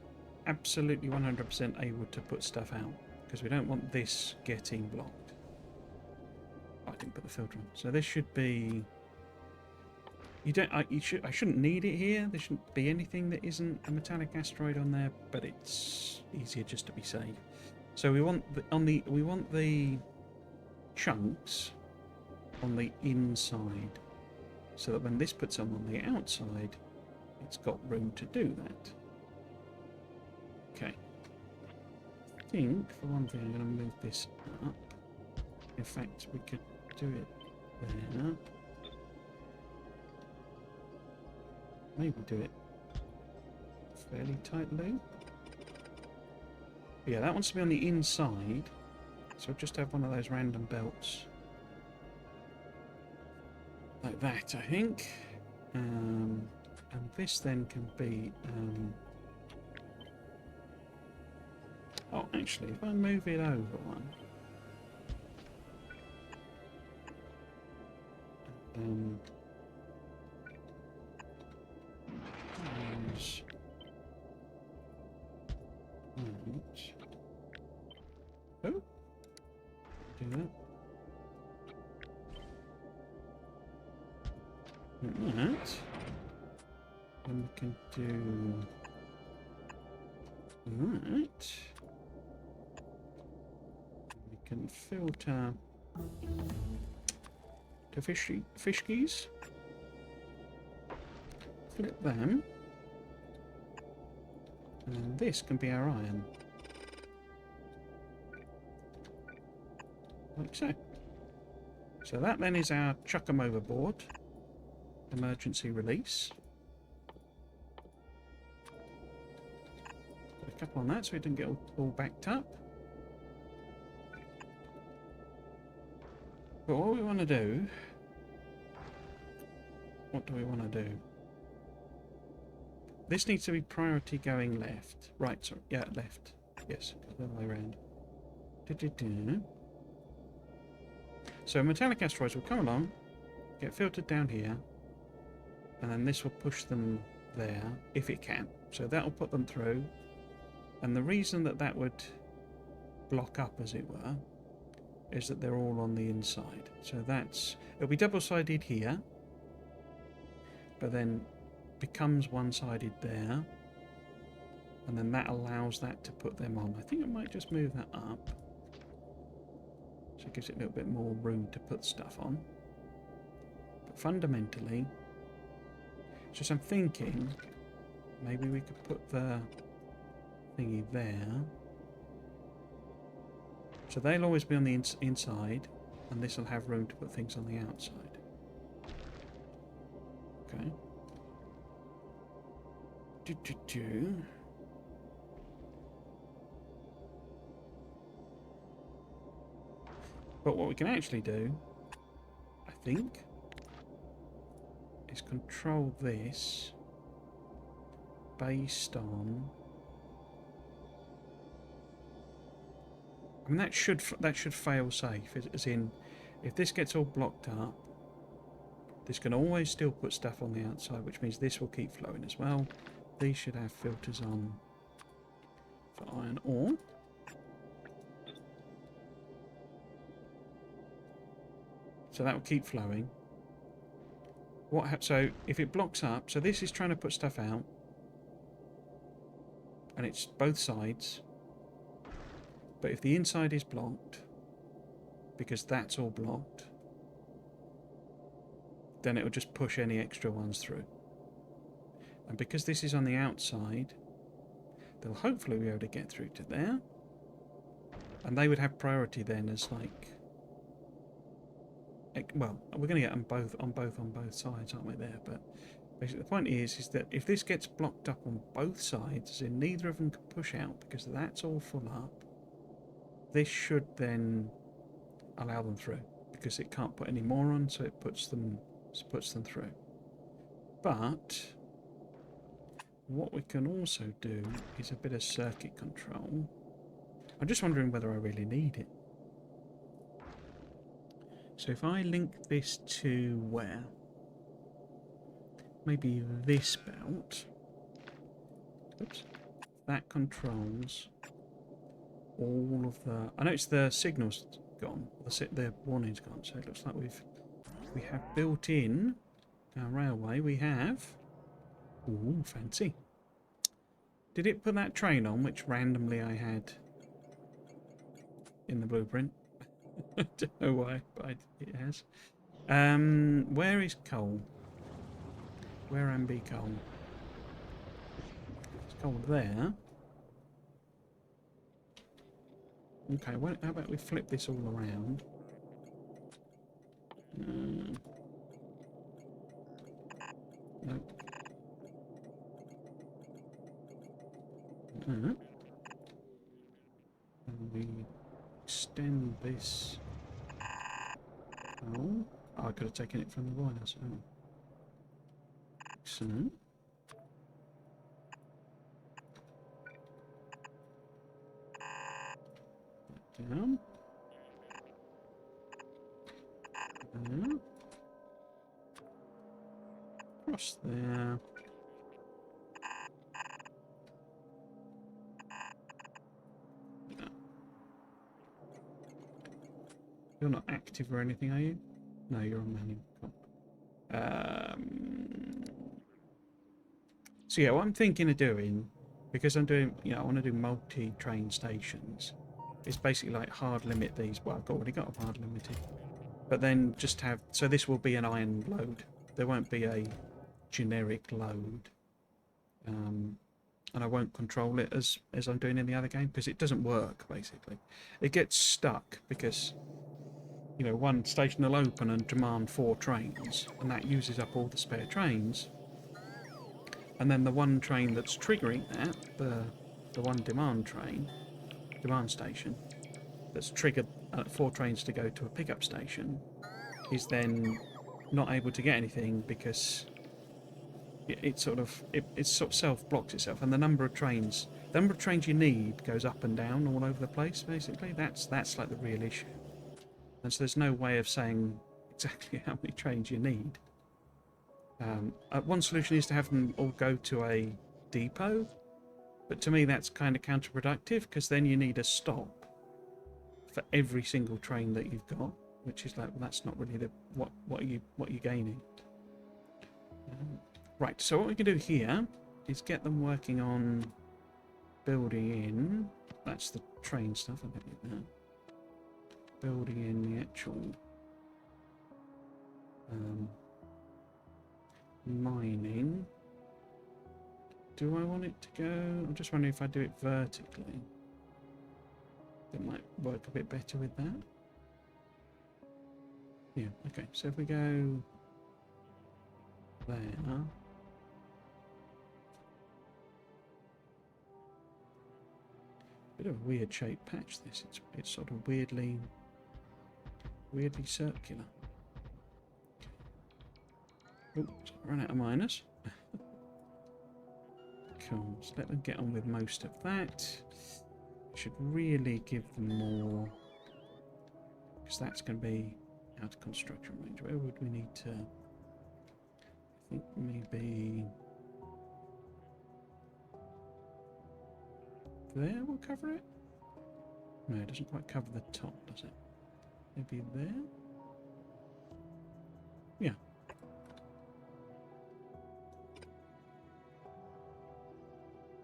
absolutely 100% able to put stuff out, because we don't want this getting blocked. Oh, I didn't put the filter on. So this should be... I shouldn't need it here. There shouldn't be anything that isn't a metallic asteroid on there, but it's easier just to be safe. So we want the chunks on the inside, so that when this puts them on the outside, it's got room to do that. Okay. I think for one thing I'm going to move this up. In fact, we could do it there. Maybe do it fairly tight loop. Yeah, that wants to be on the inside, so I'll just have one of those random belts like that, I think. And this then can be oh, actually, if I move it over one, and oh, do that. Like that. And we can do that. We can filter to fish keys. Flip them. And this can be our iron. Like so. So that then is our chuck 'em overboard emergency release. Put a couple on that so it didn't get all backed up. But what we want to do, what do we want to do? This needs to be priority going left. Right, sorry. Yeah, left. Yes, the other way around. So metallic asteroids will come along, get filtered down here, and then this will push them there, if it can. So that'll put them through. And the reason that that would block up, as it were, is that they're all on the inside. So it'll be double-sided here, but then becomes one-sided there, And then that allows that to put them on. I think I might just move that up. So it gives it a little bit more room to put stuff on. But fundamentally, it's just I'm thinking maybe we could put the thingy there. So they'll always be on the inside, and this will have room to put things on the outside. Okay. But what we can actually do, I think, is control this based on. I mean, that should fail safe, as in, if this gets all blocked up, this can always still put stuff on the outside, which means this will keep flowing as well. These should have filters on for iron ore. So that will keep flowing. So if it blocks up, so this is trying to put stuff out, and it's both sides. But if the inside is blocked, because that's all blocked, then it will just push any extra ones through. And because this is on the outside, they'll hopefully be able to get through to there. And they would have priority then as like... Well, we're going to get them both on both sides, aren't we, there? But basically the point is that if this gets blocked up on both sides, as in neither of them can push out because that's all full up, this should then allow them through, because it can't put any more on, so it puts them through. But what we can also do is a bit of circuit control. I'm just wondering whether I really need it. So if I link this to where? Maybe this belt. Oops. That controls all of the... I noticed the signal's gone. The warning's gone. So it looks like we have built in our railway. We have... Ooh, fancy. Did it put that train on, which randomly I had in the blueprint? I don't know why, but it has. Where is coal? Where am be coal? It's coal there. Okay, well, how about we flip this all around? Nope. And we extend this. Oh, I could have taken it from the boilers. Oh. Excellent. Down. There. Across there. You're not active or anything, are you? No, you're on manual. Cool. So yeah, what I'm thinking of doing, because I'm doing, I want to do multi-train stations, is basically like hard limit these. Well, I've already got them hard limited. But then just have, so this will be an iron load. There won't be a generic load. And I won't control it as I'm doing in the other game, because it doesn't work, basically. It gets stuck because... one station will open and demand 4 trains, and that uses up all the spare trains. And then the one train that's triggering that, the one demand station, that's triggered 4 trains to go to a pickup station, is then not able to get anything because it sort of self-blocks itself, and the number of trains you need goes up and down all over the place. Basically, that's like the real issue. And so there's no way of saying exactly how many trains you need. One solution is to have them all go to a depot, but to me that's kind of counterproductive, because then you need a stop for every single train that you've got, which is like, well, that's not really what you're gaining. Right, so what we can do here is get them working on building in. That's the train stuff. I don't need that. Building in the actual mining. Do I want it to go? I'm just wondering if I do it vertically. It might work a bit better with that. Yeah, okay. So if we go there. Bit of a weird shaped patch this. It's sort of weirdly circular. Oh, run out of miners. Cool. So let them get on with most of that. Should really give them more, because that's going to be out of construction range. Where would we need to? I think maybe there will cover it. No, it doesn't quite cover the top, does it? Maybe there. Yeah.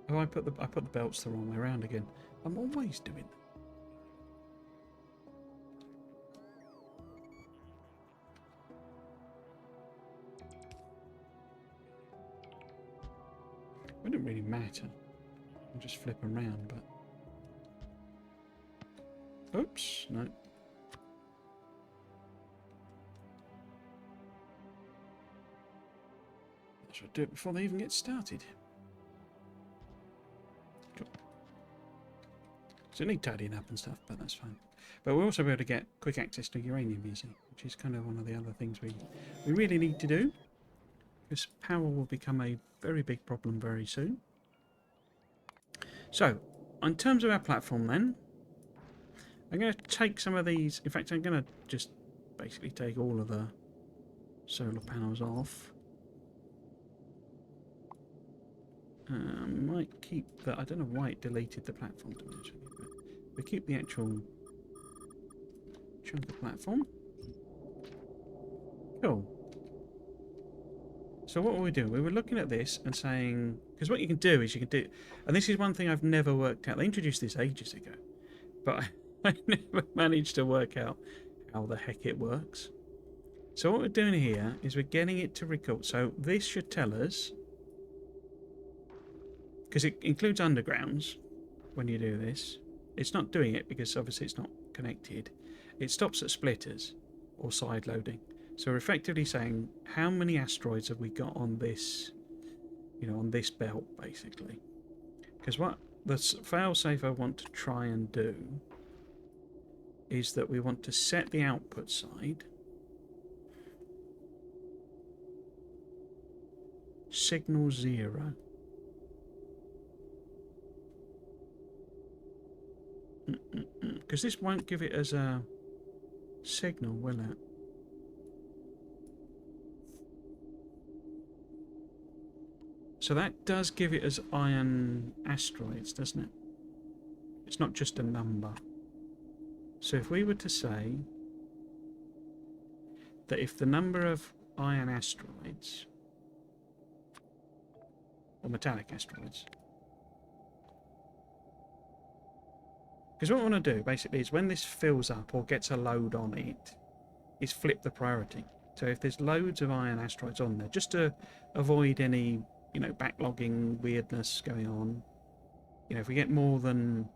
Oh, I put the belts the wrong way around again. I'm always doing that. It wouldn't really matter. I'll just flip them around, but oops, no. I should do it before they even get started. So you need tidying up and stuff, but that's fine. But we'll also be able to get quick access to uranium easy, which is kind of one of the other things we really need to do. Because power will become a very big problem very soon. So, in terms of our platform then, I'm going to take some of these. In fact, I'm going to just basically take all of the solar panels off. Might keep the. I don't know why it deleted the platform dimension. We keep the actual chunk of platform. Cool. So what were we doing? We were looking at this and saying, because what you can do is you can do, and this is one thing I've never worked out. They introduced this ages ago, but I never managed to work out how the heck it works. So what we're doing here is we're getting it to record. So this should tell us, because it includes undergrounds when you do this. It's not doing it because obviously it's not connected. It stops at splitters or side loading. So we're effectively saying how many asteroids have we got on this, on this belt basically. Because what the failsafe I want to try and do is that we want to set the output side signal 0. Because this won't give it as a signal, will it? So that does give it as iron asteroids, doesn't it? It's not just a number. So if we were to say that if the number of iron asteroids, or metallic asteroids, because what I want to do basically is when this fills up or gets a load on it, is flip the priority. So if there's loads of iron asteroids on there, just to avoid any backlogging weirdness going on, if we get more than,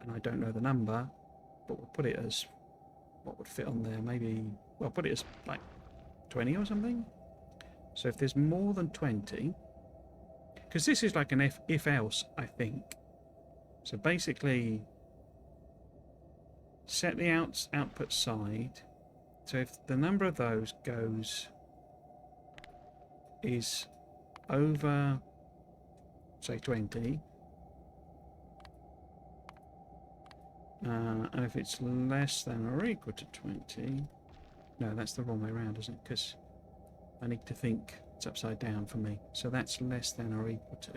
and I don't know the number, but we'll put it as what would fit on there, maybe, well, put it as like 20 or something. So if there's more than 20, because this is like an if else, I think. So basically set the output side. So if the number of those is over, say 20, and if it's less than or equal to 20, no, that's the wrong way around, isn't it? Because I need to think it's upside down for me. So that's less than or equal to,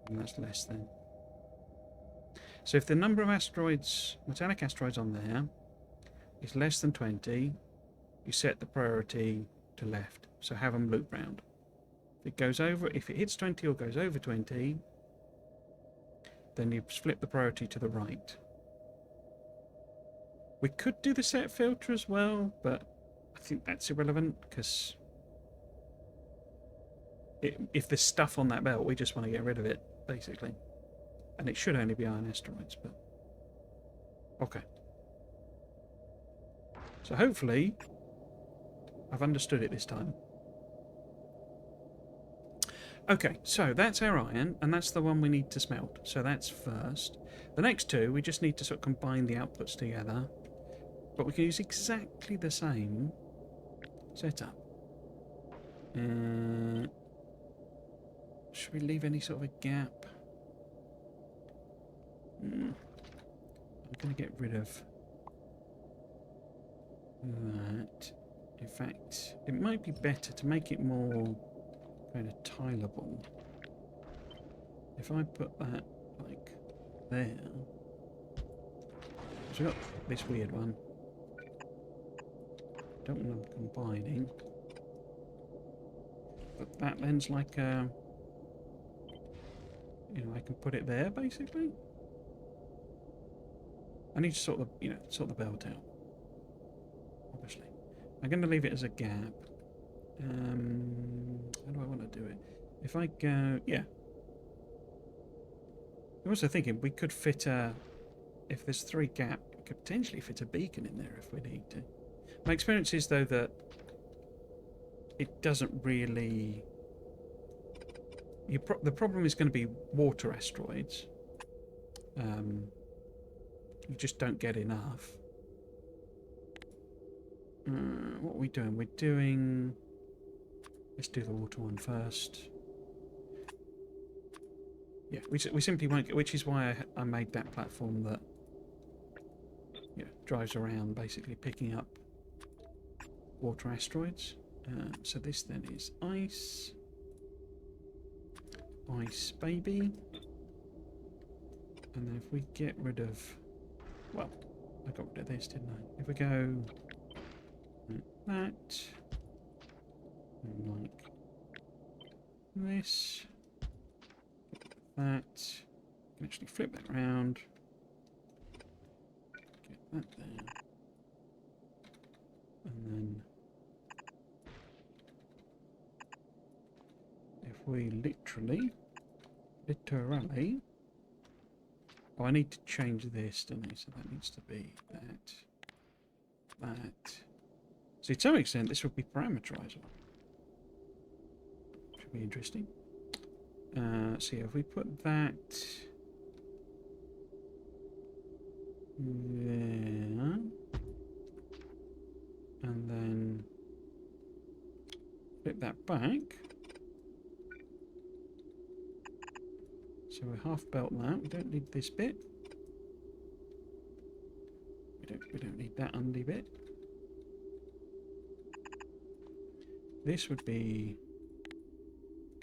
and that's less than. So if the number of asteroids, metallic asteroids on there, is less than 20, you set the priority to left. So have them loop round. If it goes over, if it hits 20 or goes over 20, then you flip the priority to the right. We could do the set filter as well, but I think that's irrelevant because if there's stuff on that belt, we just want to get rid of it, basically. And it should only be iron asteroids, but... Okay. So hopefully, I've understood it this time. Okay, so that's our iron, and that's the one we need to smelt. So that's first. The next two, we just need to sort of combine the outputs together. But we can use exactly the same setup. Should we leave any sort of a gap? I'm going to get rid of that. In fact, it might be better to make it more kind of tileable. If I put that like there, so we've got this weird one. Don't want them combining. But that then's like a, you know, I can put it there basically. I need to sort the, you know, sort the belt out. Obviously, I'm going to leave it as a gap. How do I want to do it? If I go, yeah. I'm also thinking we could fit a, if there's 3 gap, we could potentially fit a beacon in there if we need to. My experience is though that it doesn't really. The problem is going to be water asteroids. You just don't get enough. What are we doing? We're doing... Let's do the water one first. Yeah, we simply won't get... Which is why I made that platform that, you know, drives around basically picking up water asteroids. So this then is ice. Ice baby. And then if we get rid of... Well, I got rid of this, didn't I? If we go like that, and like this, that, you can actually flip that around, get that there, and then if we literally, oh, I need to change this, don't I? So that needs to be that, that. See, to some extent, this would be parameterizable. Should be interesting. See, if we put that there, and then flip that back. So we half belt that. We don't need this bit. We don't need that undy bit. This would be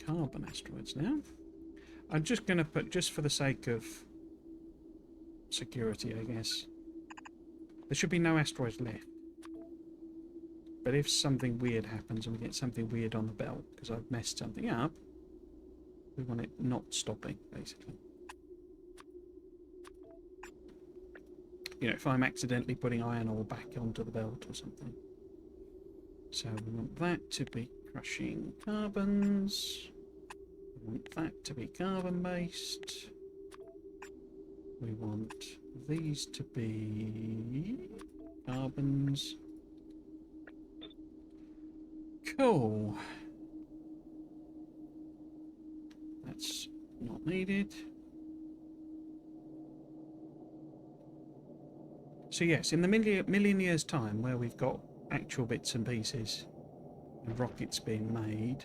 carbon asteroids now. I'm just going to put, just for the sake of security, I guess, there should be no asteroids left. But if something weird happens and we get something weird on the belt because I've messed something up, we want it not stopping, basically. You know, if I'm accidentally putting iron ore back onto the belt or something. So we want that to be crushing carbons. We want that to be carbon-based. We want these to be carbons. Cool. That's not needed. So yes, in the million years' time, where we've got actual bits and pieces and rockets being made,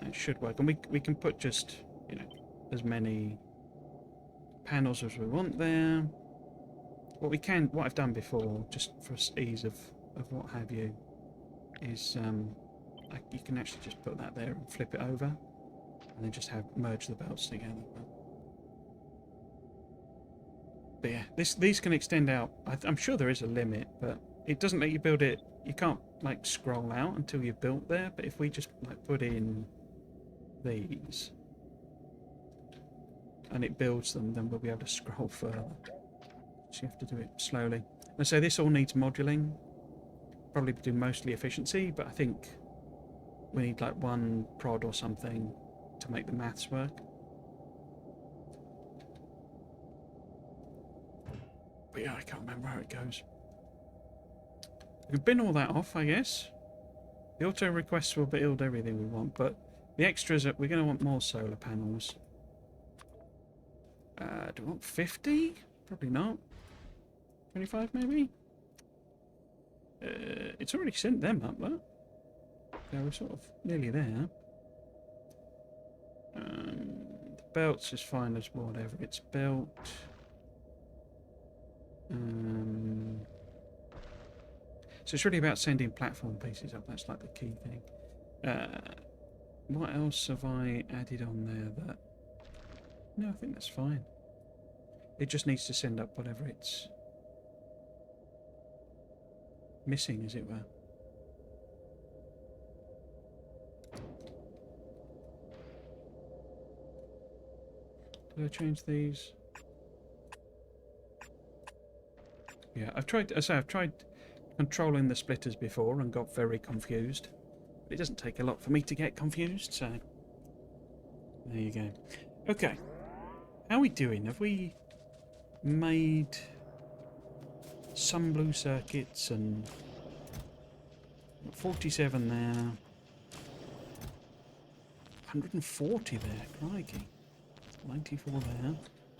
that should work. And we can put just, you know, as many panels as we want there. What I've done before, just for ease of what have you, is you can actually just put that there and flip it over, and then just merge the belts together. But yeah, these can extend out. I'm sure there is a limit, but it doesn't let you build it. You can't like scroll out until you've built there. But if we just like put in these, and it builds them, then we'll be able to scroll further. So you have to do it slowly. And so this all needs moduling. Probably do mostly efficiency, but I think we need like one prod or something to make the maths work. But yeah, I can't remember how it goes. We can bin all that off, I guess. The auto requests will build everything we want, but the extras, we're going to want more solar panels. Do we want 50? Probably not. 25 maybe? It's already sent them up, though. Yeah, we're sort of nearly there. The belts is fine as whatever it's built. So it's really about sending platform pieces up. That's like the key thing. What else have I added on there that... No, I think that's fine. It just needs to send up whatever it's missing, as it were. Did I change these? Yeah, I've tried controlling the splitters before and got very confused. But it doesn't take a lot for me to get confused, so there you go. Okay, how are we doing? Have we made some blue circuits and 47 there, 140 there, crikey, 94 there,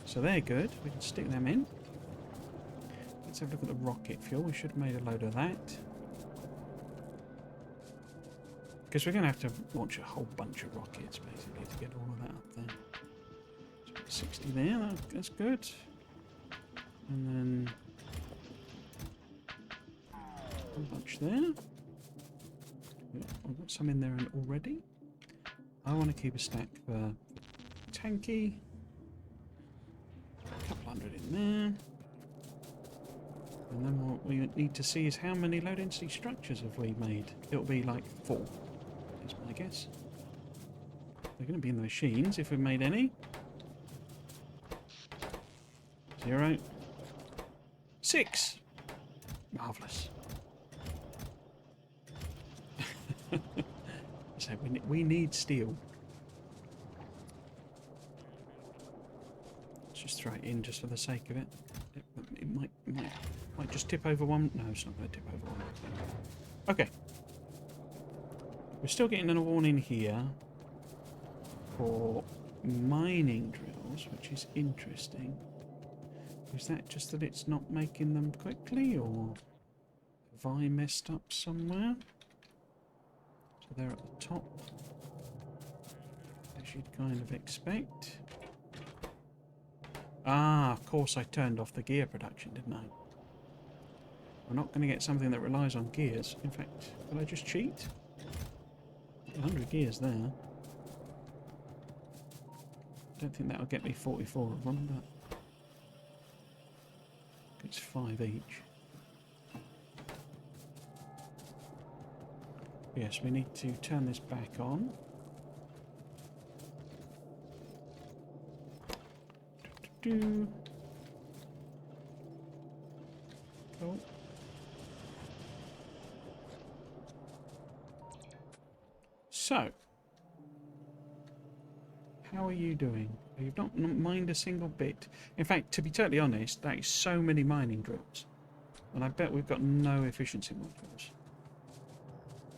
so they're good, we can stick them in. Let's have a look at the rocket fuel. We should have made a load of that, because we're going to have to launch a whole bunch of rockets basically to get all of that up there. So 60 there, that's good. And then a bunch there. Yeah, I've got some in there already. I want to keep a stack for tanky. A couple hundred in there. And then what we need to see is how many low density structures have we made. It'll be like 4, is my guess. They're going to be in the machines if we've made any. 0. 6. Marvellous. So we need steel. Let's just throw it in just for the sake of it. It might just tip over one. No, it's not going to tip over one. Okay. We're still getting a warning here for mining drills, which is interesting. Is that just that it's not making them quickly, or have I messed up somewhere? So they're at the top, as you'd kind of expect. Ah, of course I turned off the gear production, didn't I? We're not going to get something that relies on gears. In fact, will I just cheat? 100 gears there. Don't think that'll get me 44 of them, but it's 5 each. Yes, we need to turn this back on. Cool. So, how are you doing? You've not mined a single bit. In fact, to be totally honest, that is so many mining drills. And I bet we've got no efficiency modules.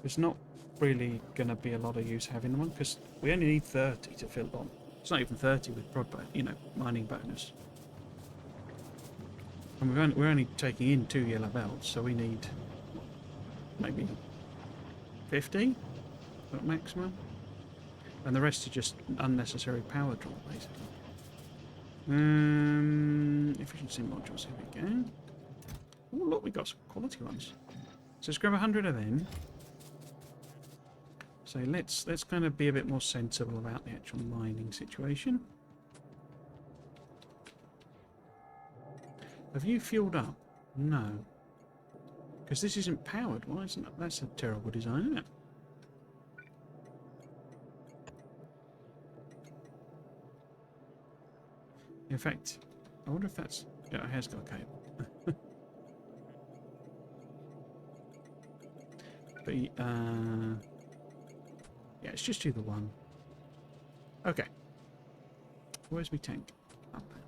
There's not really going to be a lot of use having them on, because we only need 30 to fill on. It's not even 30 with mining bonus. And we're only taking in 2 yellow belts, so we need maybe 50 at maximum. And the rest are just unnecessary power draw, basically. Efficiency modules, here we go. Oh, look, we got some quality ones. So let's grab 100 of them. So let's kind of be a bit more sensible about the actual mining situation. Have you fueled up? No. Because this isn't powered. Why isn't that? That's a terrible design, isn't it? In fact, I wonder if that's... Yeah, it has got a cable. But, yeah, it's just either one. Okay. Where's my tank? Up there.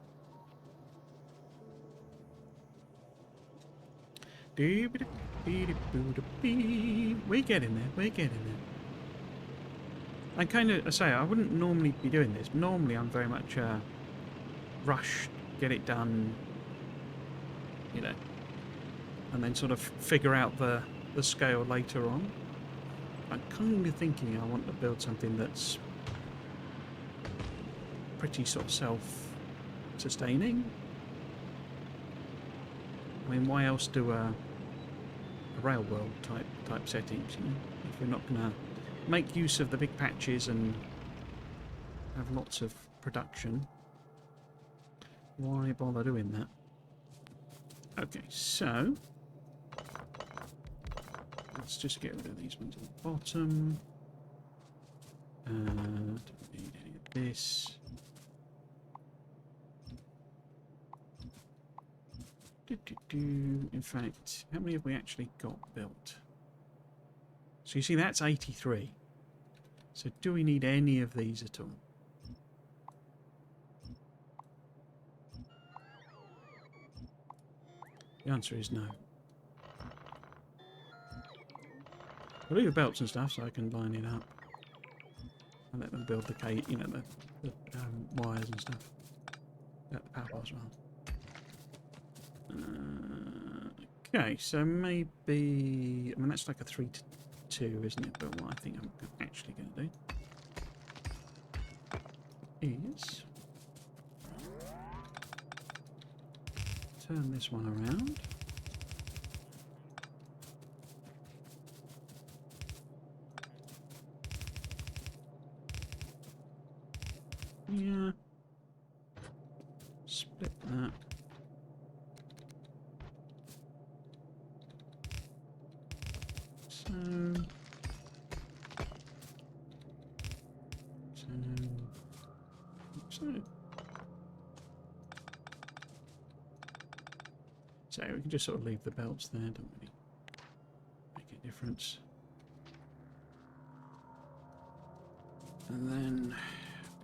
We're getting there. We're getting there. I kind of... I say, I wouldn't normally be doing this. Normally, I'm very much rush, get it done, you know, and then sort of figure out the scale later on. I'm kind of thinking I want to build something that's pretty sort of self-sustaining. I mean, why else do a rail world type settings, you know, if you're not going to make use of the big patches and have lots of production? Why bother doing that? Okay, so let's just get rid of these ones at the bottom. Don't need any of this. In fact, how many have we actually got built? So you see, that's 83. So do we need any of these at all? The answer is no. I'll leave the belts and stuff so I can line it up. And let them build the you know, the wires and stuff. The power bars as well. Okay, so maybe... I mean, that's like a 3 to 2, isn't it? But what I think I'm actually going to do is... turn this one around. Yeah. Split that. So we can just sort of leave the belts there, don't really make a difference. And then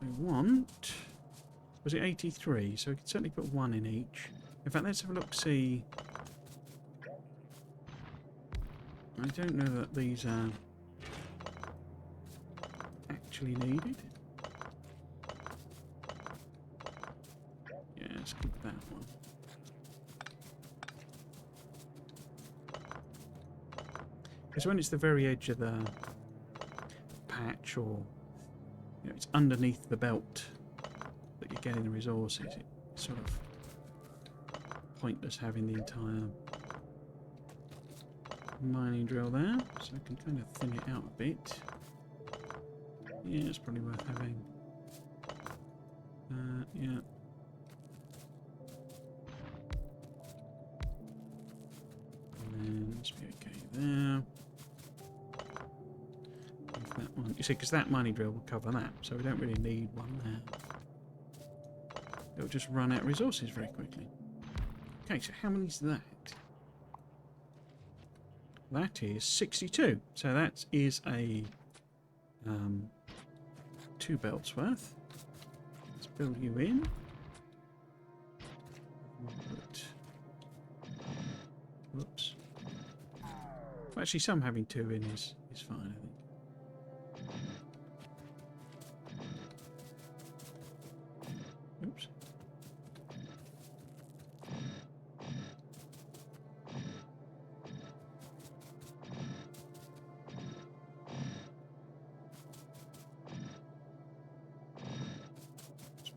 we want... was it 83? So we can certainly put one in each. In fact, let's have a look, see... I don't know that these are actually needed. Yeah, let's keep that one. Because when it's the very edge of the patch, or you know, it's underneath the belt that you're getting the resources, it's sort of pointless having the entire mining drill there, so I can kind of thin it out a bit. Yeah, it's probably worth having. Yeah. And then let's be okay there. Leave that one. You see, because that mining drill will cover that, so we don't really need one there. It'll just run out of resources very quickly. Okay, so how many is that? That is 62. So that is a 2 belts worth. Let's build you in. Whoops. Well, actually, some having 2 in is fine, I think. Oops.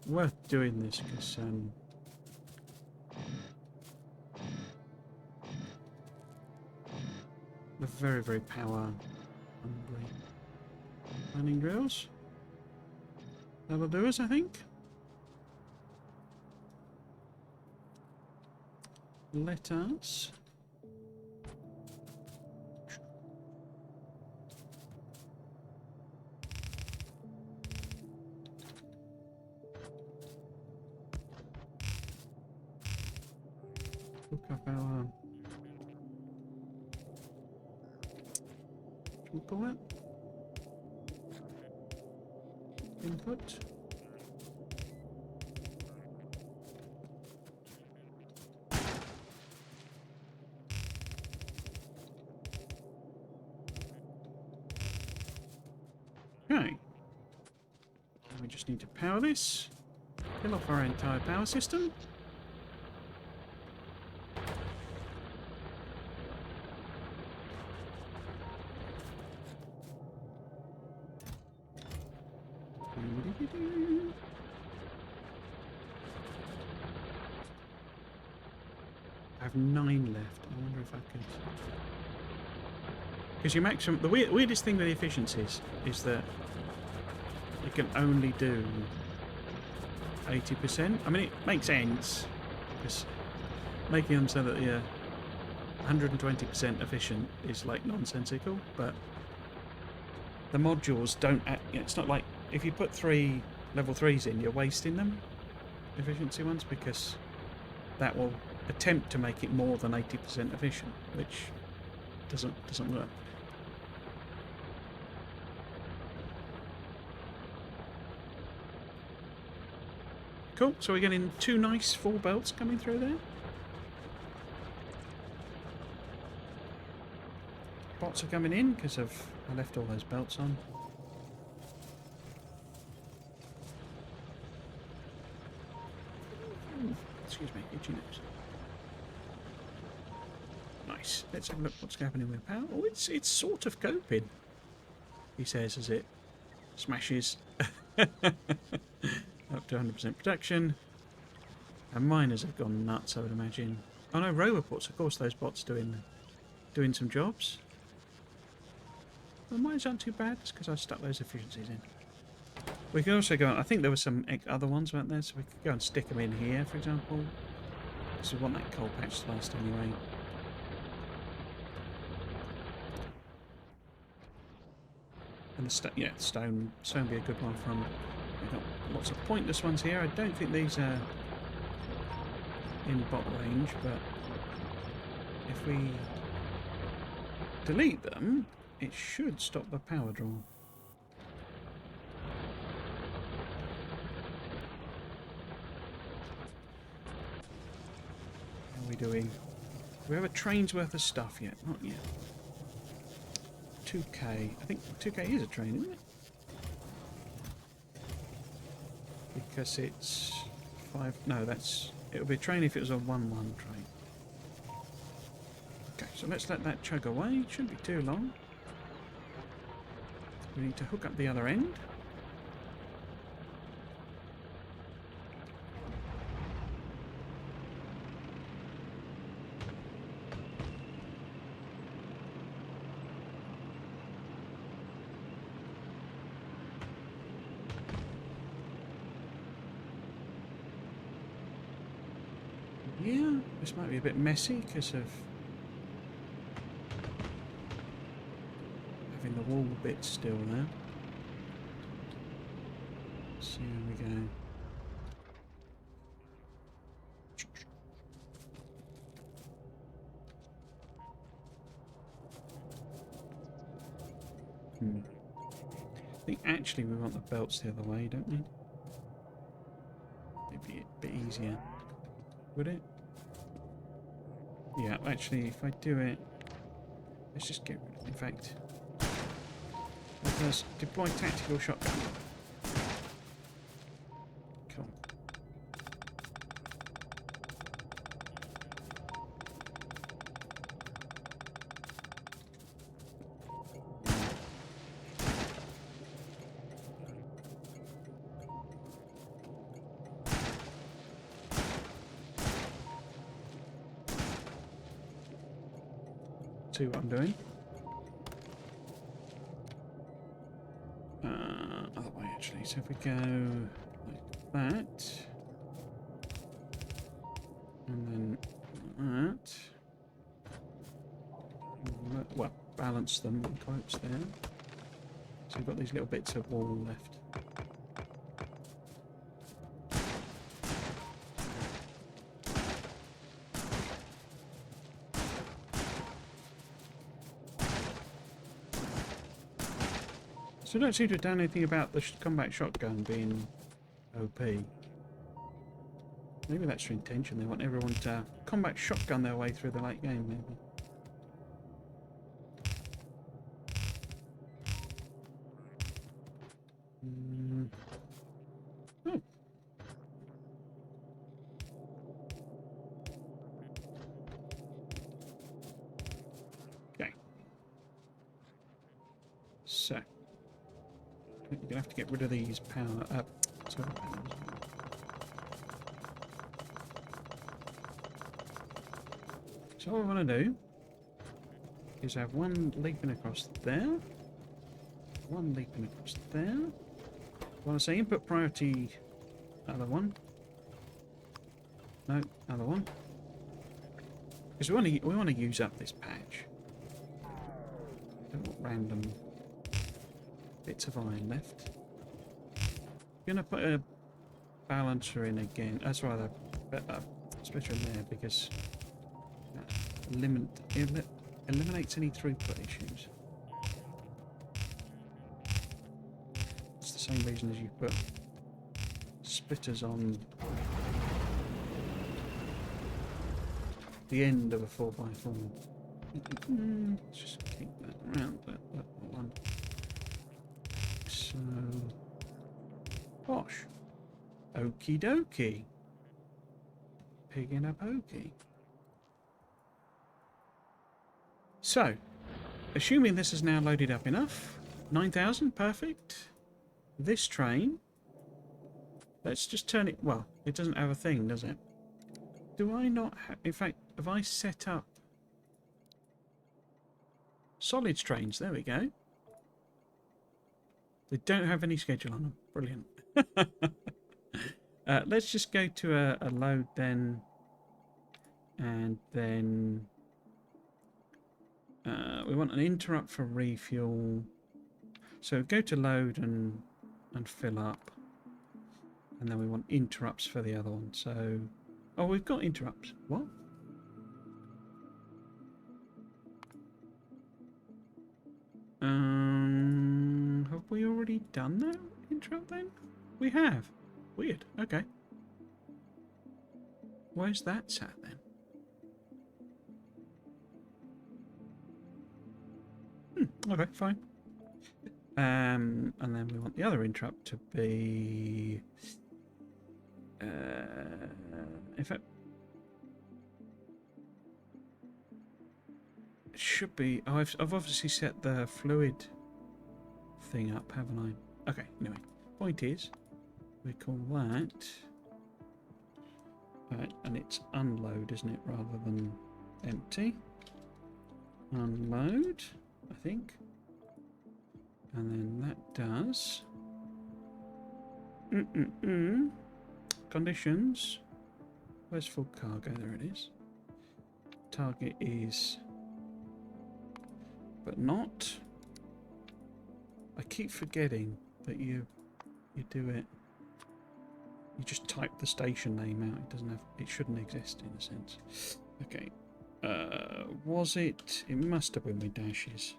Worth doing this because they're very, very power hungry mining drills. That'll do us, I think. Let us of our what do we call it? Input. Okay. We just need to power this. Kill off our entire power system. I have 9 left. I wonder if I could... Because your maximum... The weirdest thing with the efficiencies is that you can only do 80%. I mean, it makes sense. Because making them so that you're 120% efficient is, like, nonsensical. But the modules don't... it's not like... If you put 3 level 3s in, you're wasting them. Efficiency ones, because that will attempt to make it more than 80% efficient, which doesn't work. Cool, so we're getting 2 nice full belts coming through there. Bots are coming in because I left all those belts on. Excuse me, itchy nose. Nice. Let's have a look what's happening with power. Oh, it's sort of coping, he says as it smashes up to 100% production. And miners have gone nuts, I would imagine. Oh no, robots, of course those bots doing some jobs. Well, miners aren't too bad, it's because I stuck those efficiencies in. We could also go on, I think there were some other ones, weren't there? So we could go and stick them in here, for example. Because we want that coal patch to last anyway. And the stone would be a good one from... We've got lots of pointless ones here. I don't think these are in bot range, but if we delete them, it should stop the power draw. How are we doing? Do we have a train's worth of stuff yet? Not yet. 2k. I think 2k is a train, isn't it? Because it's 5... No, that's... It would be a train if it was a 1-1 train. Okay, so let's let that chug away. Shouldn't be too long. We need to hook up the other end. Yeah, this might be a bit messy because of having the wall bit still there. Let's see how we go. I think actually we want the belts the other way, don't we? Maybe a bit easier. Would it? Yeah, actually, if I do it... Let's just get rid of it. In fact, let's deploy tactical shotgun. Cool. See what I'm doing. Other way actually. So if we go like that, and then that, well, balance them in quotes there. So we've got these little bits of wall left. So I don't seem to have done anything about the combat shotgun being OP. Maybe that's their intention. They want everyone to combat shotgun their way through the late game, maybe. Oh. Okay. So. You're going to have to get rid of these power up. Solar panels. So what I want to do is have one leaping across there, one leaping across there. Want to say input priority, other one. No, other one. Because we want to use up this patch. Don't want random bits of iron left. I'm gonna put a balancer in again. That's right, a splitter in there because that eliminates any throughput issues. It's the same reason as you put splitters on the end of a 4x4. Let's just keep that around that one. So, bosh. Okie dokie. Picking up okey. So, assuming this is now loaded up enough, 9,000, perfect. This train, let's just turn it, well, it doesn't have a thing, does it? Do I not have, in fact, have I set up solid trains? There we go. They don't have any schedule on them. Brilliant. Let's just go to a load then. And then we want an interrupt for refuel. So go to load and fill up. And then we want interrupts for the other one. So, oh, we've got interrupts. What? Have we already done that interrupt then? We have. Weird. Okay. Where's that sat then? Okay, fine. And then we want the other interrupt to be in fact it should be, oh, I've obviously set the fluid thing up, haven't I? Okay, anyway, point is we call that and it's unload, isn't it, rather than empty. Unload, I think. And then that does conditions. Where's full cargo? There it is. Target is, but not. I keep forgetting that you do it. You just type the station name out. It doesn't have. It shouldn't exist in a sense. Okay. Was it? It must have been with dashes.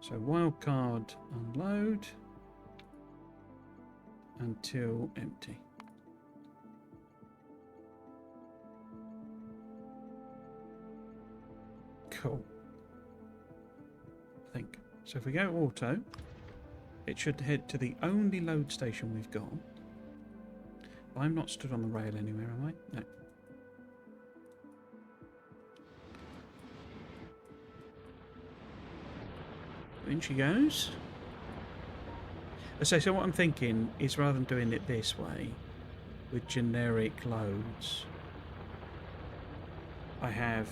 So wildcard unload until empty. Cool. I think. So if we go auto, it should head to the only load station we've got. I'm not stood on the rail anywhere, am I? No. In she goes. So what I'm thinking is, rather than doing it this way, with generic loads, I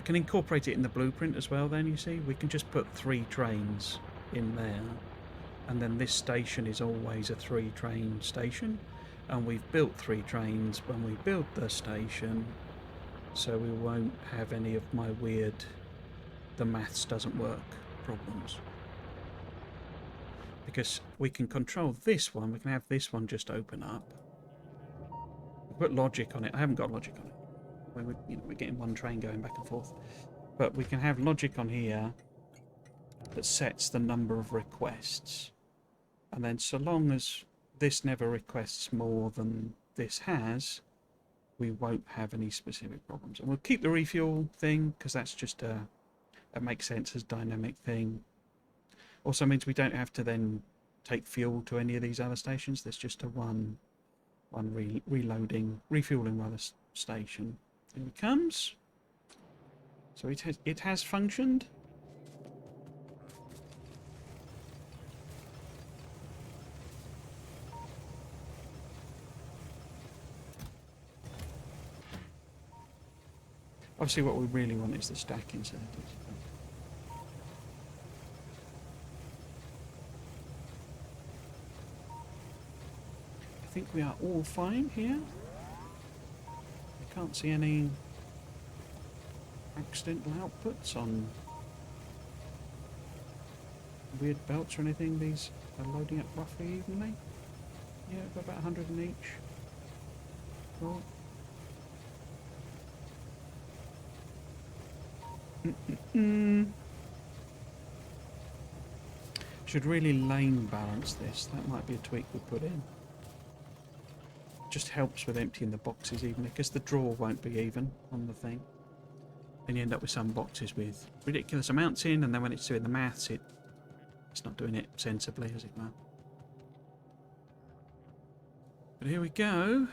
can incorporate it in the blueprint as well then, you see. We can just put 3 trains in there, and then this station is always a 3-train station, and we've built 3 trains when we build the station, so we won't have any of my weird, the maths doesn't work problems. Because we can control this one, we can have this one just open up. We put logic on it. I haven't got logic on it. We're getting one train going back and forth. But we can have logic on here, that sets the number of requests. And then so long as this never requests more than this has, we won't have any specific problems. And we'll keep the refuel thing because that's just that makes sense as dynamic thing. Also means we don't have to then take fuel to any of these other stations. There's just a one refueling rather station. Here it comes. So it has functioned. Obviously what we really want is the stack inserted. I think we are all fine here. I can't see any accidental outputs on weird belts or anything. These are loading up roughly evenly. Yeah, got about 100 in each. Cool. Should really lane balance this. That might be a tweak we put in. Just helps with emptying the boxes evenly, because the draw won't be even on the thing. And you end up with some boxes with ridiculous amounts in, and then when it's doing the maths, it's not doing it sensibly, as it were. But here we go.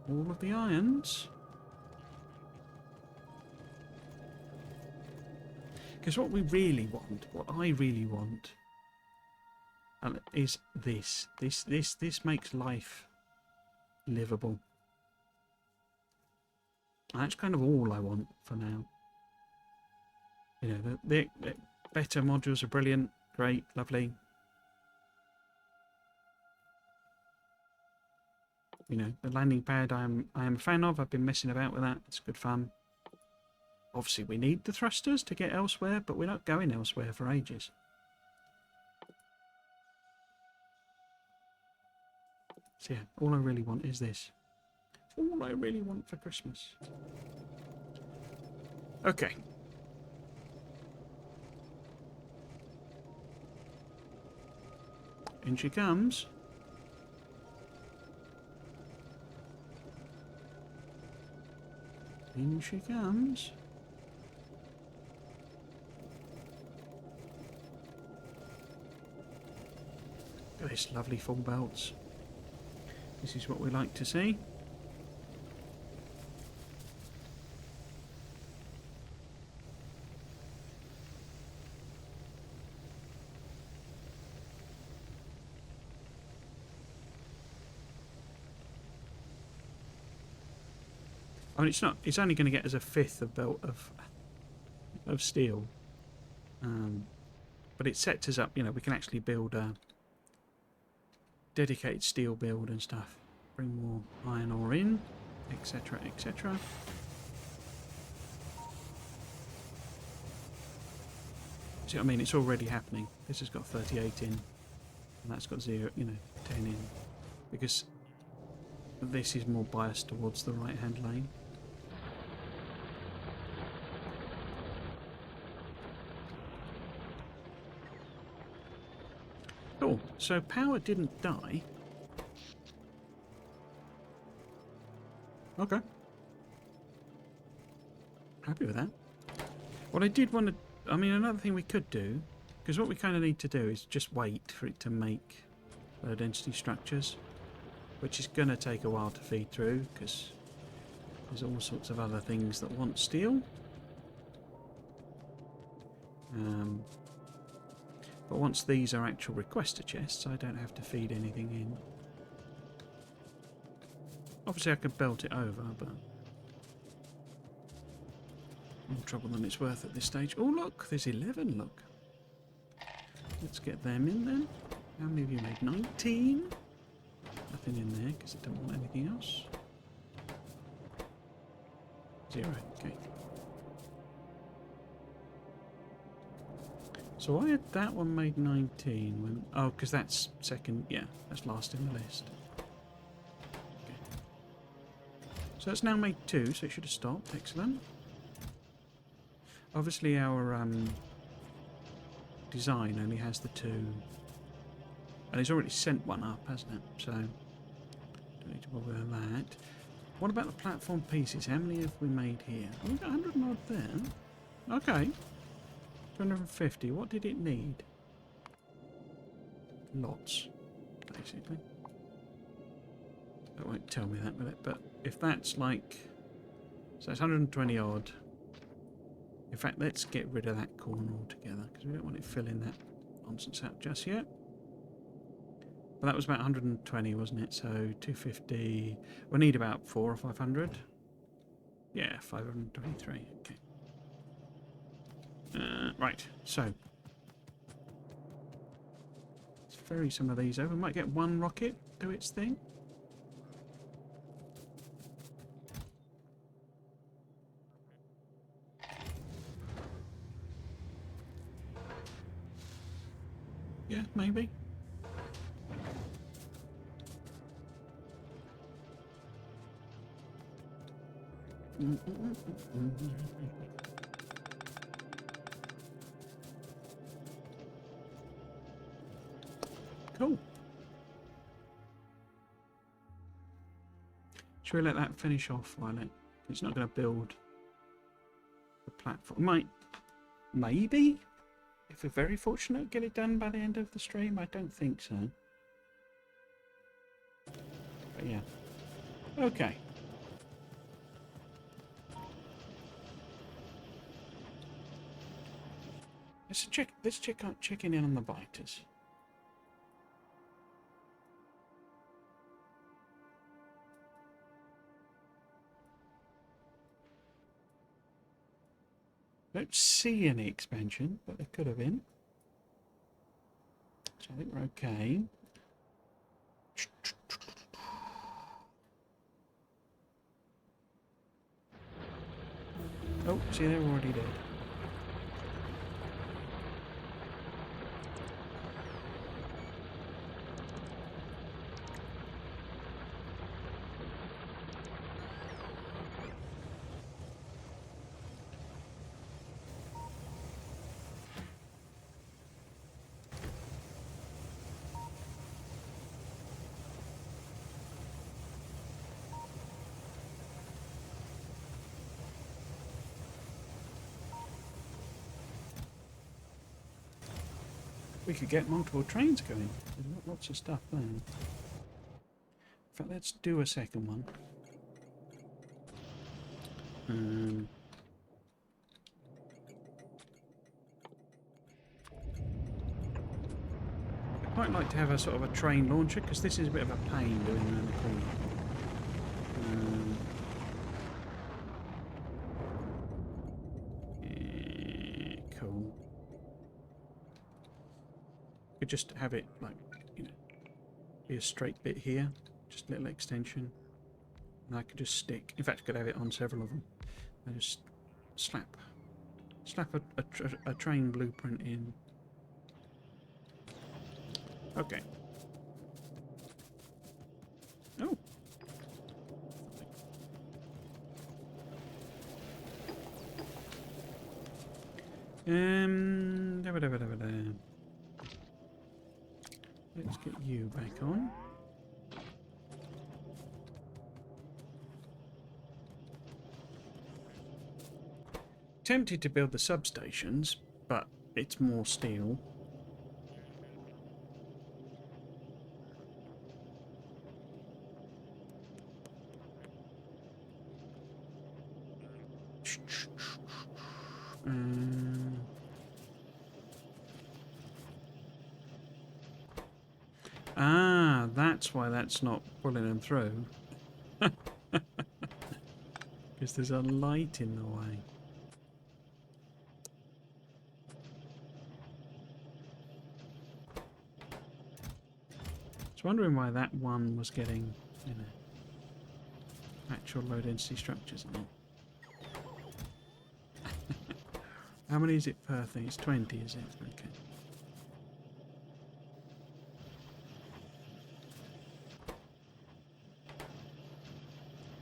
All of the irons. Because what we really want, what I really want, is this. This makes life livable. And that's kind of all I want for now. You know, the better modules are brilliant, great, lovely. You know, the landing pad I am a fan of. I've been messing about with that. It's good fun. Obviously, we need the thrusters to get elsewhere, but we're not going elsewhere for ages. So yeah, all I really want is this. All I really want for Christmas. Okay. In she comes. In she comes. Look at this lovely full belts. This is what we like to see. I mean, it's only going to get us a fifth of belt of steel, but it sets us up. You know, we can actually build a dedicated steel build and stuff. Bring more iron ore in, etc., etc. See what I mean? It's already happening. This has got 38 in, and that's got 0, you know, 10 in, because this is more biased towards the right-hand lane. Cool. So power didn't die. Okay. Happy with that. What I did want to... I mean, another thing we could do, because what we kind of need to do is just wait for it to make low density structures, which is going to take a while to feed through, because there's all sorts of other things that want steel. But once these are actual requester chests, I don't have to feed anything in. Obviously I could belt it over, but more trouble than it's worth at this stage. Oh look, there's 11, look. Let's get them in then. How many of you made? 19? Nothing in there, because I don't want anything else. 0, okay. So why had that one made 19 when... Oh, because that's second... Yeah, that's last in the list. Okay. So it's now made 2, so it should have stopped. Excellent. Obviously our design only has the 2. And it's already sent one up, hasn't it? So, don't need to bother with that. What about the platform pieces? How many have we made here? Oh, we've got 100 and odd there. Okay. 250. What did it need? Lots, basically. That won't tell me that, will it? But if that's like... So it's 120 odd. In fact, let's get rid of that corner altogether, because we don't want it filling that nonsense out just yet. But that was about 120, wasn't it? So 250. We'll need about 400 or 500. Yeah, 523. Okay. Right. So let's ferry some of these over. We might get one rocket do its thing. Yeah, maybe. Cool. Should we let that finish off while it's not going to build the platform? Maybe, if we're very fortunate, get it done by the end of the stream. I don't think so. But yeah. Okay. Let's check in on the biters. Don't see any expansion, but there could have been. So I think we're okay. Oh, see, they're already dead. We could get multiple trains going. There's lots of stuff there. In fact, let's do a second one. I'd quite like to have a sort of a train launcher, because this is a bit of a pain doing around the corner. Cool. Could just have it like, you know, be a straight bit here, just a little extension, and I could just stick. In fact, I could have it on several of them. I just slap a train blueprint in. Okay. Oh. Let's get you back on. Tempted to build the substations, but it's more steel. That's why that's not pulling them through. Because there's a light in the way. I was wondering why that one was getting, you know, actual low density structures in it. How many is it per thing? It's 20, is it? Okay.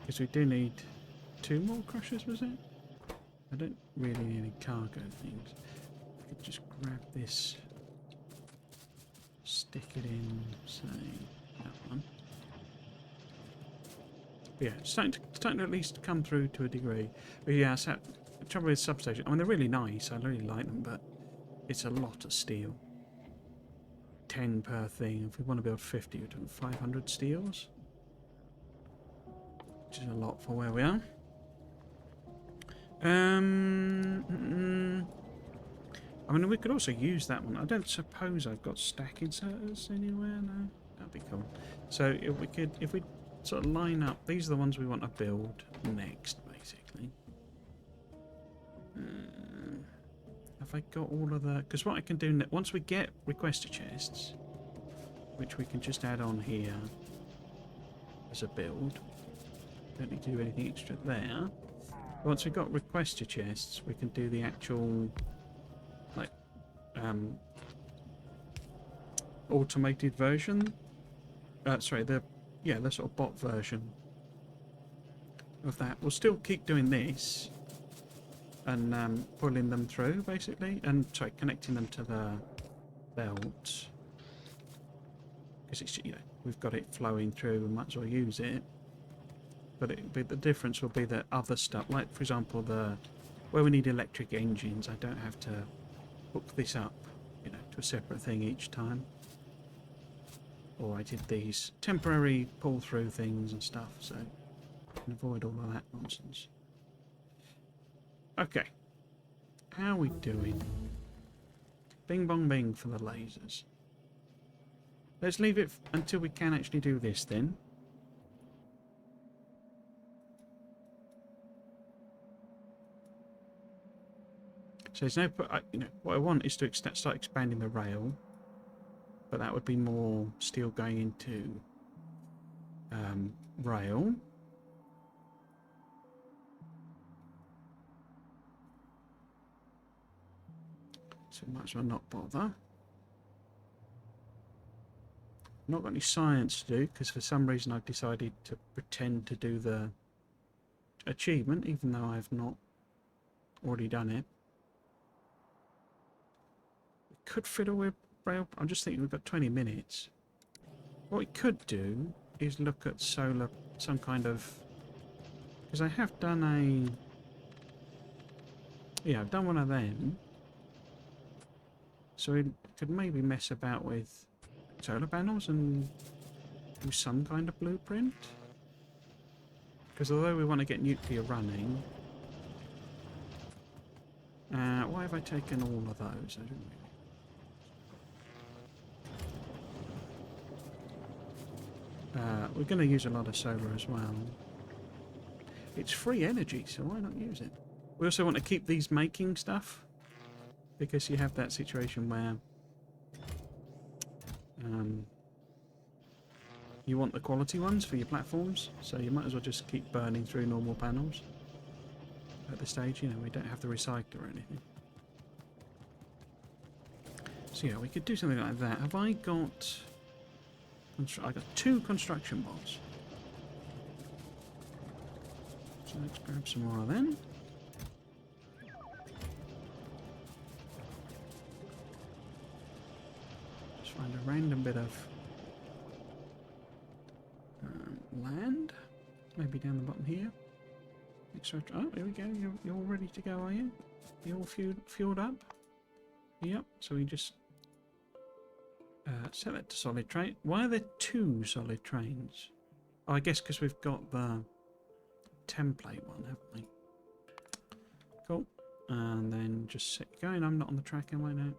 Because we do need 2 more crushers, was it? I don't really need any cargo things. we could just grab this, stick it in, say, that one. But yeah, it's starting to at least come through to a degree. But yeah, so the trouble with substation, I mean, they're really nice, I really like them, but it's a lot of steel. 10 per thing. If we want to build 50, we're doing 500 steels, which is a lot for where we are. I mean, we could also use that one. I don't suppose I've got stack inserters anywhere. No, that'd be cool. So if we sort of line up, these are the ones we want to build next, basically. Have I got all of the? Because what I can do once we get requester chests, which we can just add on here as a build. Don't need to do anything extra there. Once we've got requester chests, we can do the actual, like, automated version. Sorry, the sort of bot version of that. We'll still keep doing this and pulling them through, basically, and sorry, connecting them to the belt, because it's, you know, we've got it flowing through, we might as well use it. But the difference will be that other stuff, like for example where we need electric engines, I don't have to hook this up, you know, to a separate thing each time. Or I did these temporary pull through things and stuff, so I can avoid all of that nonsense. Okay, how are we doing? Bing bong bing for the lasers. Let's leave it until we can actually do this then. So there's no, you know, what I want is to start expanding the rail, but that would be more steel going into rail. So might as well not bother. Not got any science to do, because for some reason I've decided to pretend to do the achievement, even though I've not already done it. We could fiddle with rail. I'm just thinking we've got 20 minutes. What we could do is look at solar, some kind of, because I have done I've done one of them. So we could maybe mess about with solar panels and do some kind of blueprint. Because although we want to get nuclear running, why have I taken all of those? I don't really. We're going to use a lot of solar as well. It's free energy, so why not use it? We also want to keep these making stuff, because you have that situation where you want the quality ones for your platforms, so you might as well just keep burning through normal panels at this stage. You know, we don't have to recycle or anything. So yeah, we could do something like that. Have I got... I got 2 construction bots. So let's grab some more of them. Let's find a random bit of land. Maybe down the bottom here. Oh, here we go. You're all ready to go, are you? You all fueled up? Yep. So we just set that to solid train. Why are there 2 solid trains? Oh, I guess because we've got the template one, haven't we? Cool. And then just set going. I'm not on the track, am I now?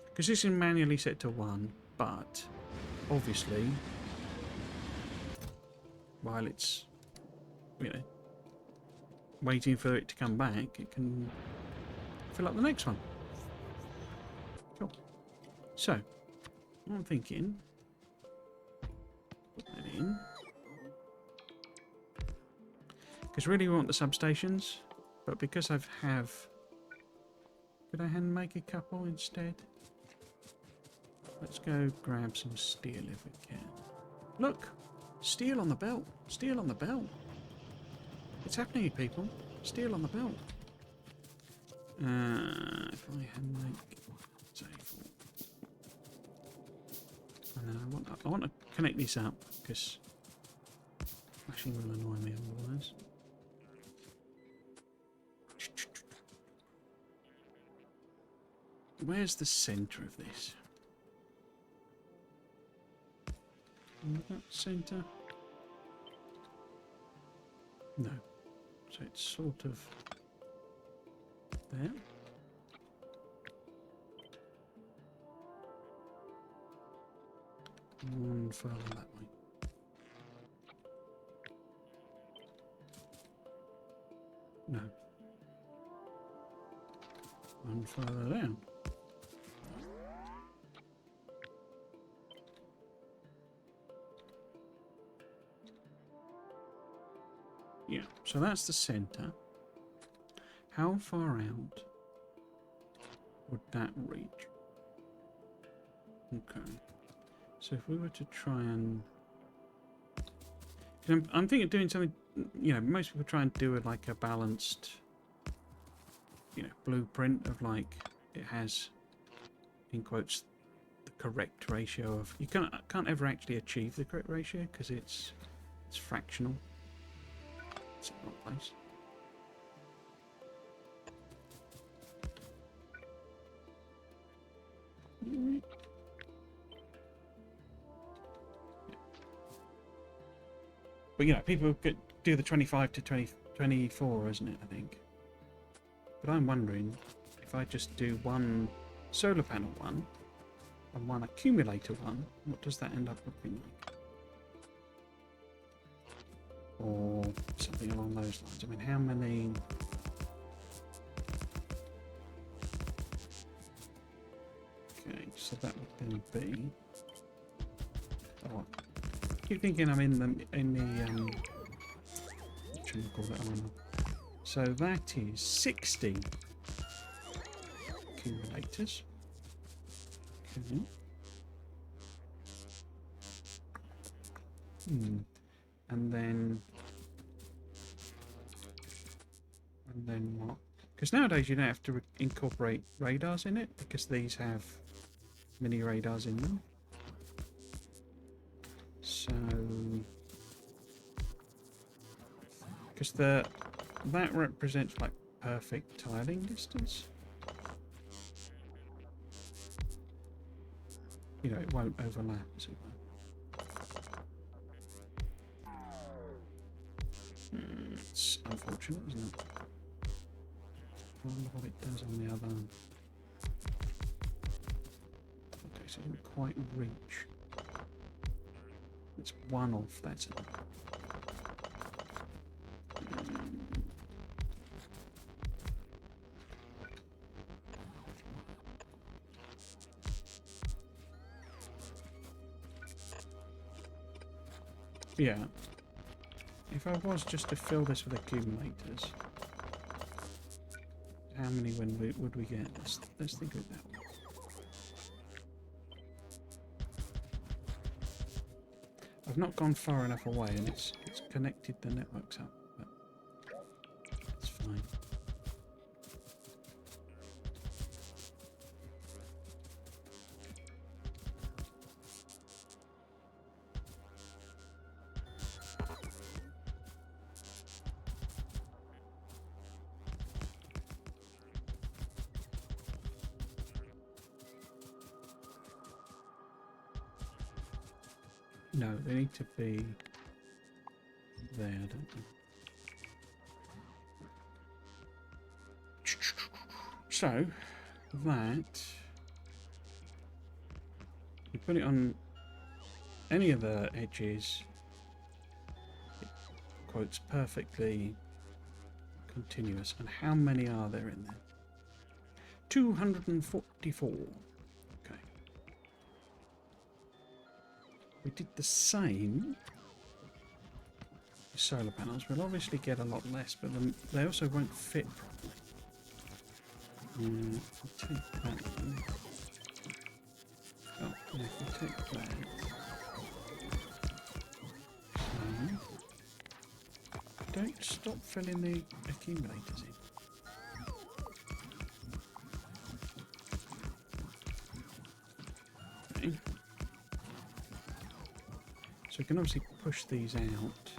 Because this is manually set to 1, but obviously, while it's, you know, waiting for it to come back, it can fill up the next one. Cool. So, what I'm thinking, put that in. Because really we want the substations, but because could I hand make a couple instead? Let's go grab some steel if we can. Look! Steel on the belt! Steel on the belt! It's happening, people. Steel on the belt. If I hand make, say, 4. And then I want to connect this up because flashing will annoy me otherwise. Where's the centre of this? That centre? No. So it's sort of there. One further that way. No. One further down. Yeah, so that's the centre. How far out would that reach? Okay. So if we were to try and... I'm thinking of doing something, you know, most people try and do it like a balanced, you know, blueprint of like, it has, in quotes, the correct ratio of... You can't ever actually achieve the correct ratio because it's fractional. It's in the wrong place. But you know, people could do the 25 to 24, isn't it, I think? But I'm wondering if I just do one solar panel one and one accumulator one, what does that end up looking like? Or something along those lines. I mean, how many... Okay, so that would then be... Oh, I keep thinking I'm in the what should I call that one? So that is 60 accumulators. Okay. And then what? Because nowadays you don't have to incorporate radars in it because these have mini radars in them. So, because that represents like perfect tiling distance. You know, it won't overlap, as it were. It's unfortunate, isn't it? I wonder what it does on the other. Okay, so it didn't quite reach. It's one off, that's it. Yeah. If I was just to fill this with accumulators, how many would we get? Let's think of it that way. I've not gone far enough away, and it's connected the networks up, but it's fine. No, they need to be there, don't they? So, that... You put it on any of the edges, it quotes perfectly continuous. And how many are there in there? 244. Okay. We did the same with solar panels. We'll obviously get a lot less, but they also won't fit properly. We'll take that one. Oh, and if we take that. So, I don't stop filling the accumulators in? Okay. So we can obviously push these out.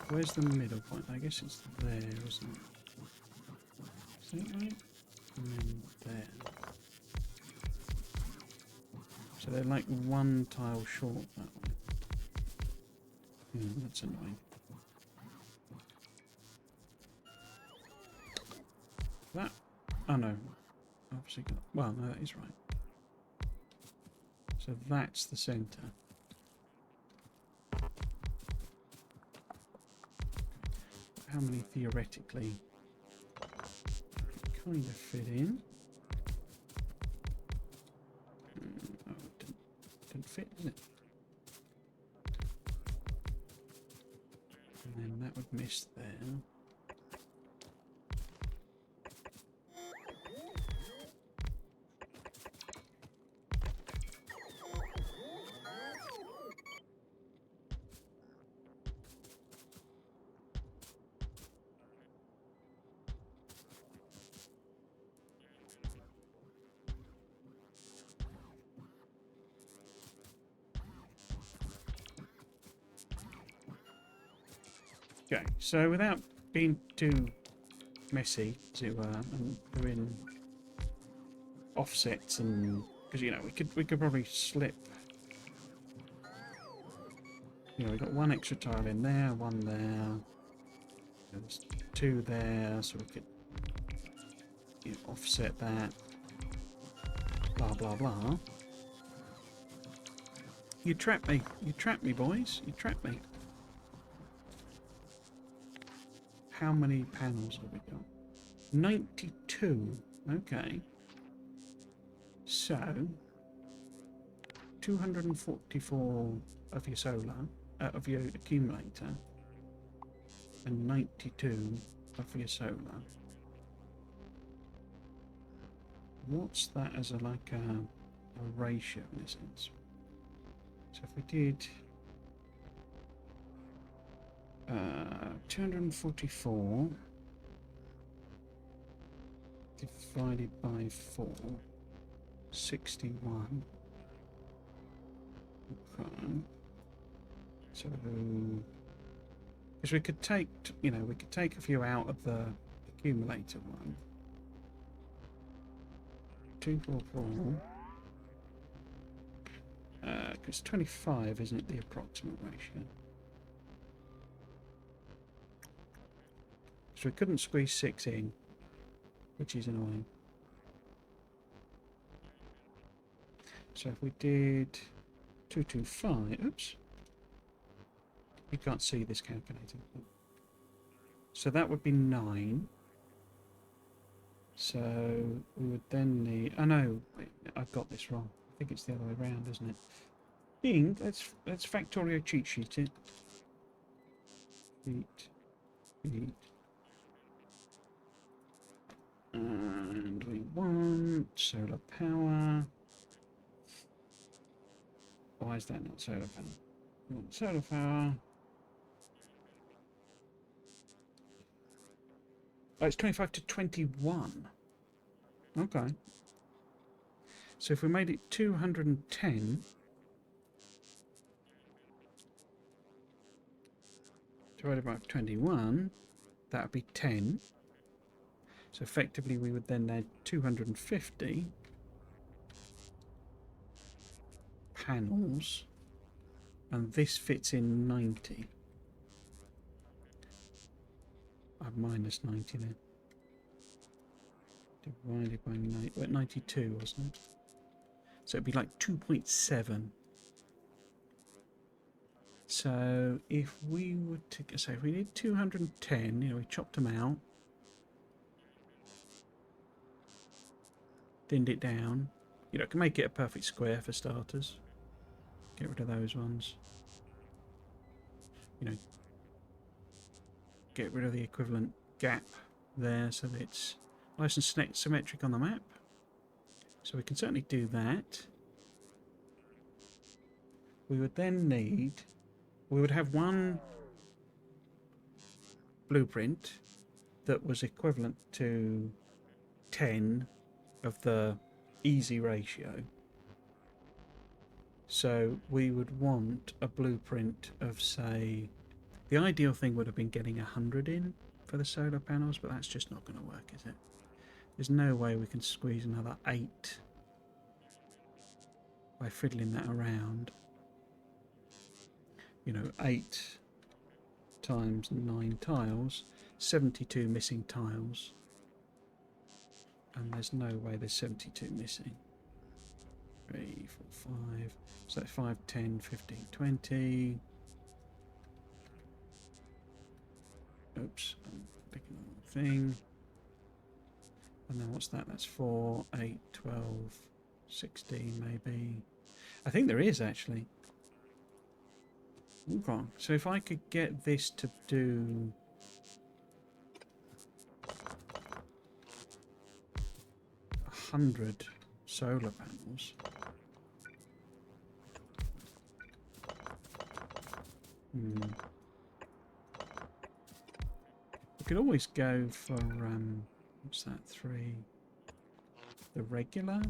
Where's the middle point? I guess it's there, isn't it? Is that right? And then there. So they're like one tile short that way. That's annoying. That... Oh no. Obviously got... Well, no, that is right. So that's the centre. How many theoretically kind of fit in? Oh, it didn't fit, did it? And then that would miss there. Okay, so without being too messy, as it were, and doing offsets, and because you know we could probably slip. You know, we got one extra tile in there, one there. There's two there, so we could offset that. Blah blah blah. You trapped me. You trapped me, boys. You trapped me. How many panels have we got? 92. Okay. So 244 of your solar, of your accumulator, and 92 of your solar. What's that as a like a ratio in a sense? So if we did 244 divided by 4, 61. Okay. So, because we could take, we could take a few out of the accumulator one. 244. Because 25 isn't the approximate ratio. So we couldn't squeeze 6 in, which is annoying. So if we did 225, oops, you can't see this calculator. So that would be 9. So we would then need, oh no, I've got this wrong. I think it's the other way around, isn't it? Let's Factorio cheat sheet it. Feet. And we want solar power. Why is that not solar power? We want solar power. Oh, it's 25 to 21. Okay. So if we made it 210 divided by 21, that would be 10. So effectively we would then add 250 panels, and this fits in 90. I've minus 90 then. Divided by 92, wasn't it? So it'd be like 2.7. So if we were to, so if we did 210, we chopped them out, thinned it down, can make it a perfect square for starters. Get rid of those ones. Get rid of the equivalent gap there so that it's nice and symmetric on the map. So we can certainly do that. We would then need, we would have one blueprint that was equivalent to 10 of the easy ratio. So we would want a blueprint of, say, the ideal thing would have been getting 100 in for the solar panels, but that's just not going to work, is it? There's no way we can squeeze another 8 by fiddling that around. You know, 8 times 9 tiles, 72 missing tiles. And there's no way there's 72 missing. 3, 4, 5. So 5, 10, 15, 20. Oops, I'm picking the wrong thing. And then what's that? That's 4, 8, 12, 16 maybe. I think there is actually. Okay. So if I could get this to do 100 solar panels. We could always go for what's that? 3. The regular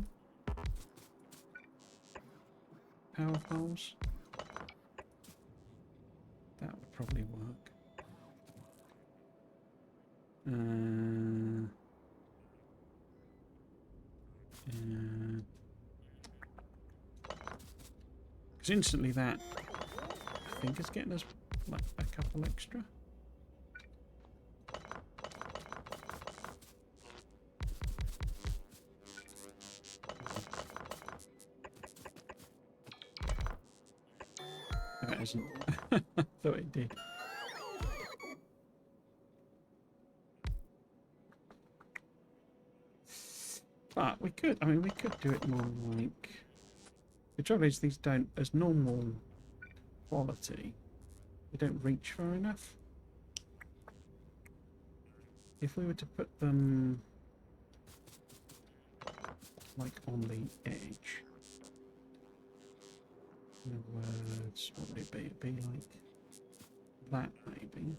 power poles. That would probably work. Because instantly that, I think, is getting us like a couple extra. No, it isn't. I thought it did. But we could, I mean, we could do it more like... The trouble is these don't, as normal quality, they don't reach far enough. If we were to put them like on the edge, in other words, what would it be? It'd be like that maybe.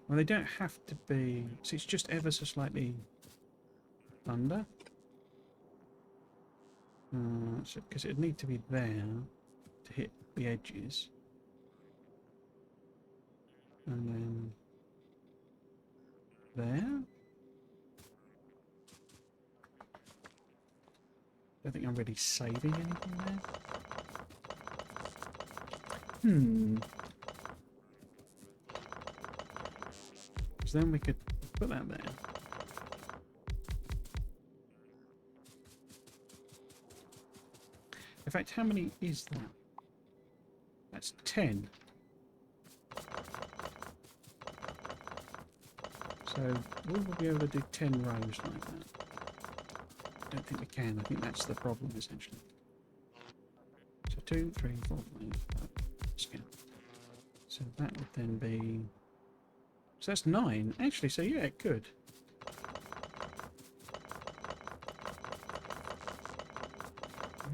Well, they don't have to be, so it's just ever so slightly under. Because it'd need to be there to hit the edges. And then there. Don't think I'm really saving anything there. Because then we could put that there. In fact, how many is that? That's 10. So will we be able to do 10 rows like that? I don't think we can. I think that's the problem, essentially. So 2, 3, 4, 5, 6. So that would then be... So that's 9. Actually, so yeah, it could.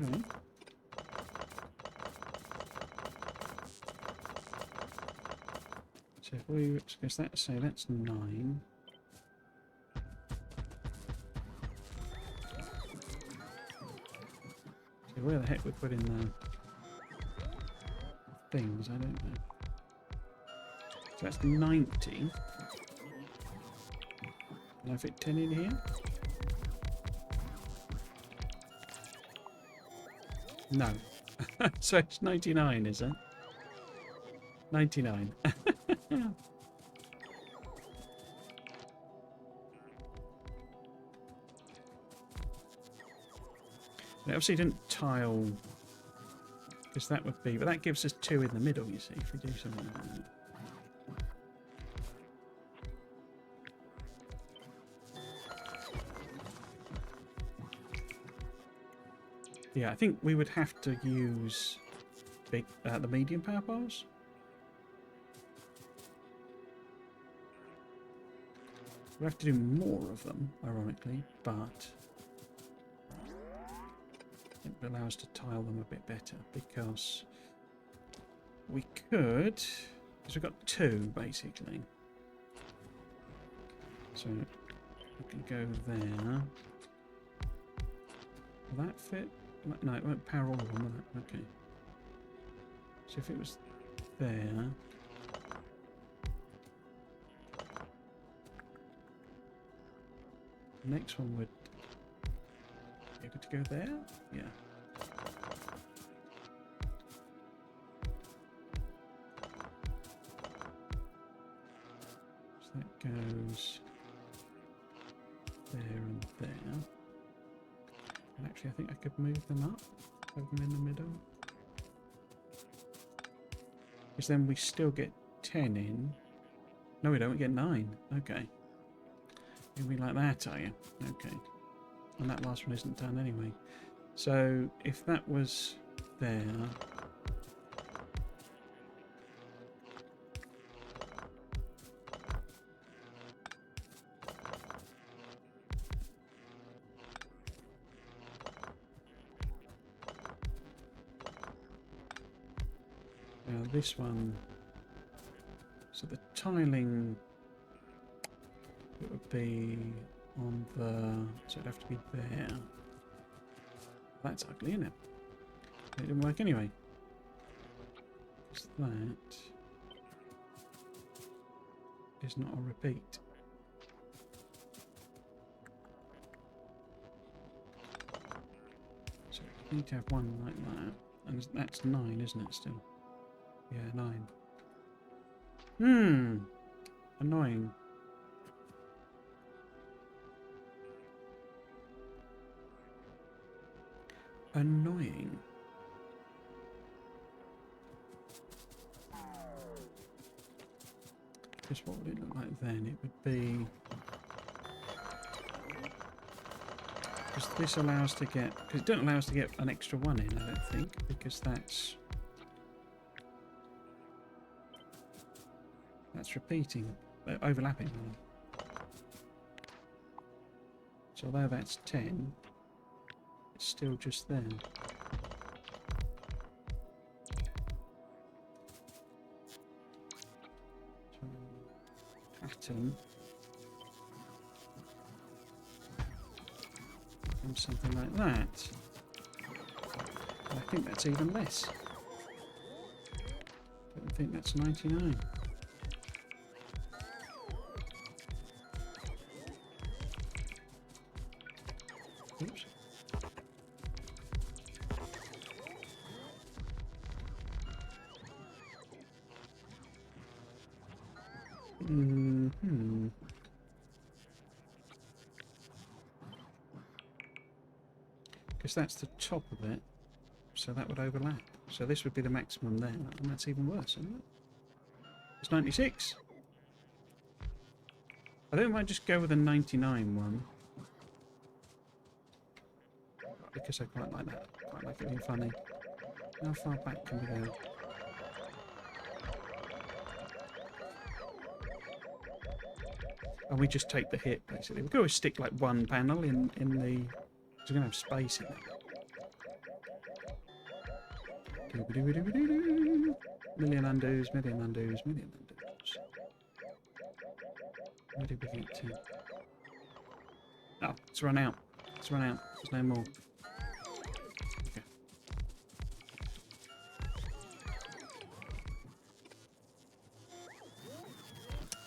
Okay. So if we, because that's, say that's 9. So where the heck we put in the things, I don't know. So that's 90. Can I fit 10 in here? No. So it's 99, is it? 99. They obviously didn't tile, because that would be, but that gives us 2 in the middle, you see, if we do something like that. Yeah, I think we would have to use big, the medium power poles. We have to do more of them, ironically, but it will allow us to tile them a bit better, because we could Because we've got 2 basically. So we can go there. Will that fit? No, it won't power all of them, will it? Okay. So if it was there. The next one would be able to go there? Yeah. So that goes there and there. And actually I think I could move them up, have them in the middle. Because then we still get 10 in. No we don't, we get 9. Okay. You'll be like that, are you? Okay. And that last one isn't done anyway. So if that was there. Now this one. So the tiling, it would be on the, so it'd have to be there. That's ugly, isn't it? It didn't work anyway. Because that is not a repeat. So you need to have one like that. And that's 9, isn't it, still? Yeah, 9. Annoying. Annoying. Just what would it look like then? It would be... Because this allows to get... Because it doesn't allow us to get an extra 1 in, I don't think. Because that's repeating. Overlapping. So although that's 10... It's still just there. So, pattern. And something like that. And I think that's even less. I don't think that's 99. Oops. Because that's the top of it, so that would overlap. So this would be the maximum there, and that's even worse, isn't it? It's 96. I think I might just go with a 99 one. Because I quite like that. Quite like it being funny. How far back can we go? And we just take the hit, basically. We could always stick like one panel in the... Because we're going to have space in it. Million undos, million undos, million undos. Where did we get to? Oh, it's run out. It's run out. There's no more. Okay.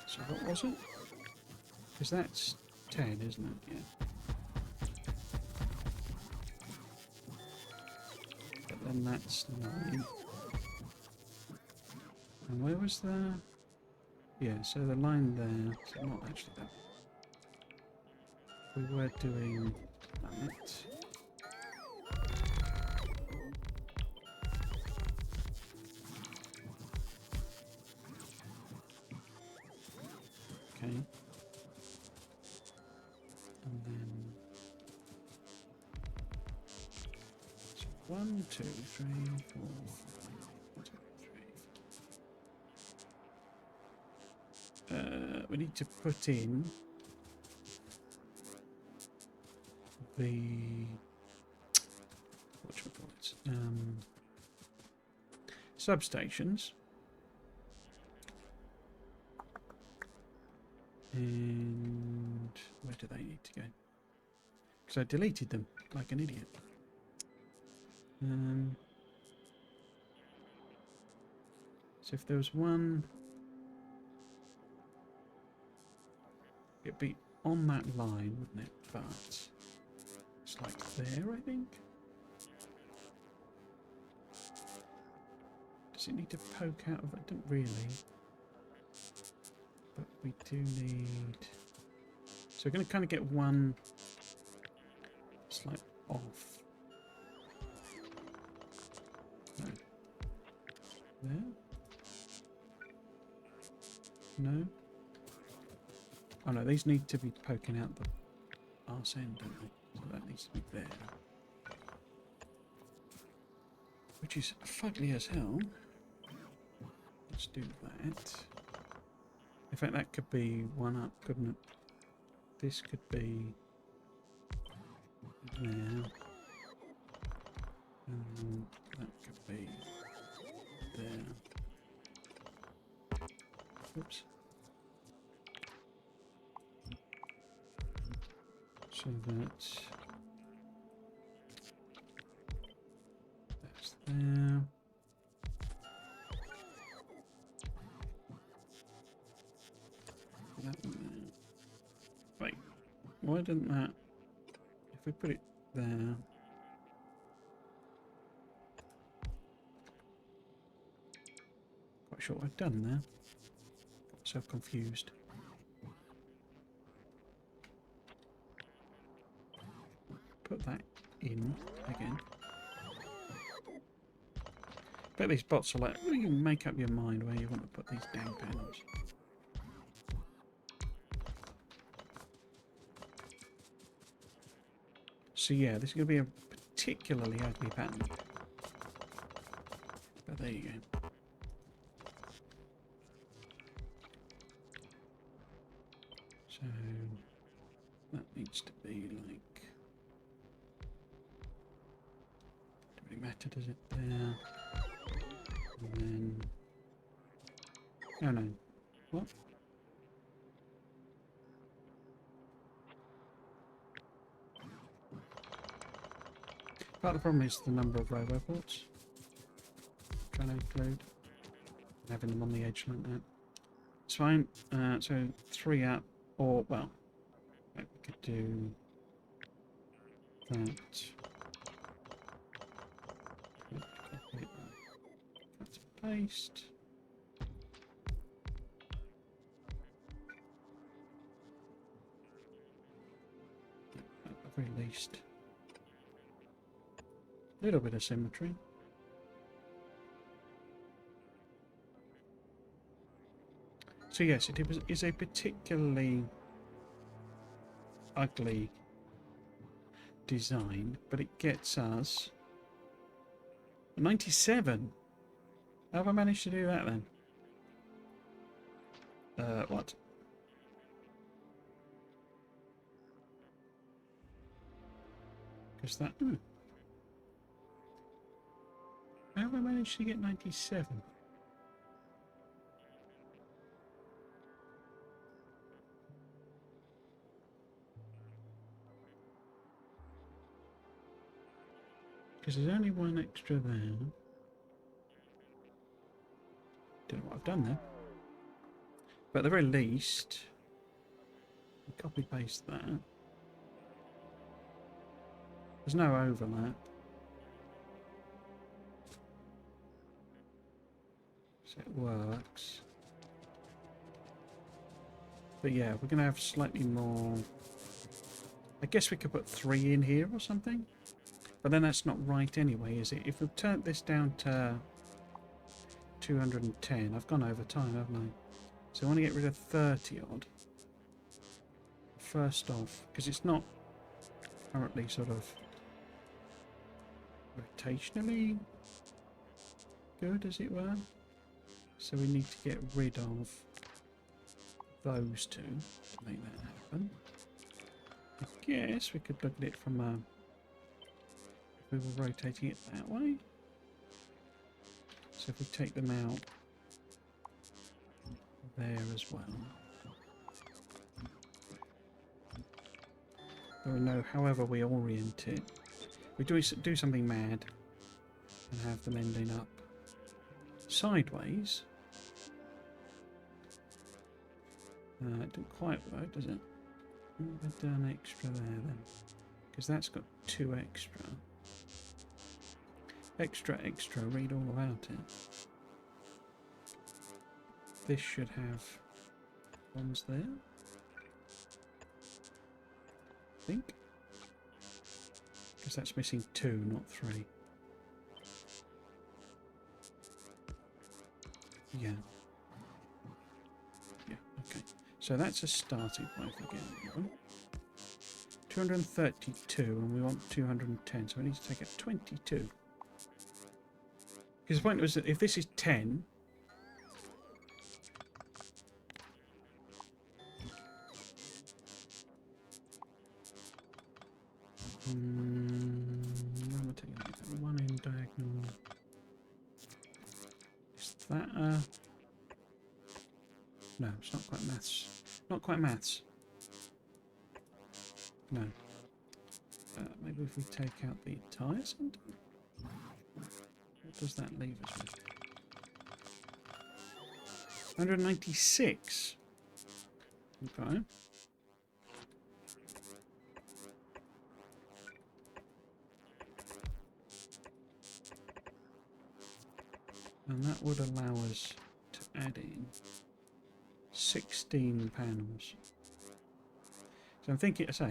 So what was it? Because that's 10, isn't it? Yeah. But then that's 9. And where was the... Yeah, so the line there... So not actually that. We were doing that. Okay. And then... So 1, 2, 3, 4, 5, 2, 3. We need to put in the whatchamacallit, substations, And where do they need to go? Because I deleted them like an idiot. So if there was one, it'd be on that line, wouldn't it? But it's like there, I think. Does it need to poke out of it? Don't really. But we do need... So we're going to kind of get one slight off. No. There? No? Oh no, these need to be poking out the arse end, don't they? So that needs to be there. Which is fugly as hell. Let's do that. In fact, that could be one up, couldn't it? This could be there. And that could be there. Oops. So that's there. That one there. Wait, why didn't that? If we put it there. Quite sure what I've done there. Got myself confused. Put that in again. Bet these bots are like, well, you can make up your mind where you want to put these damn panels. So yeah, this is going to be a particularly ugly pattern. But there you go. So that needs to be like... Doesn't really matter, does it? There. And then... Oh no. What? Part of the problem is the number of roboports. Trying to include. Having them on the edge like that. It's fine. So 3 up, or, well, we could do that. Copy, cut and paste. At the very least. A little bit of symmetry. So yes, it is a particularly ugly design, but it gets us 97. How have I managed to do that then? What? Because that... How have I managed to get 97? Because there's only one extra there. Don't know what I've done there. But at the very least, copy paste that. There's no overlap. So it works. But yeah, we're going to have slightly more... I guess we could put 3 in here or something. But then that's not right anyway, is it? If we've turned this down to 210, I've gone over time, haven't I? So I want to get rid of 30 odd. First off, because it's not currently sort of rotationally good, as it were. So we need to get rid of those two to make that happen. I guess we could look at it from a... we were rotating it that way. So if we take them out there as well. There we know, however we orient it. We do something mad and have them ending up sideways. It didn't quite work, does it? We've done extra there then, because that's got 2 extra. Extra, read all about it. This should have ones there, I think, because that's missing 2, not 3. Yeah. Yeah, okay. So that's a starting point again. 232, and we want 210, so we need to take out 22. Because the point was that if this is 10, I'm going to take that one in diagonal. Is that no, it's not quite maths. Not quite maths. No. Maybe if we take out the entire centre? What does that leave us with? 196. Okay. And that would allow us to add in 16 panels. So I'm thinking, so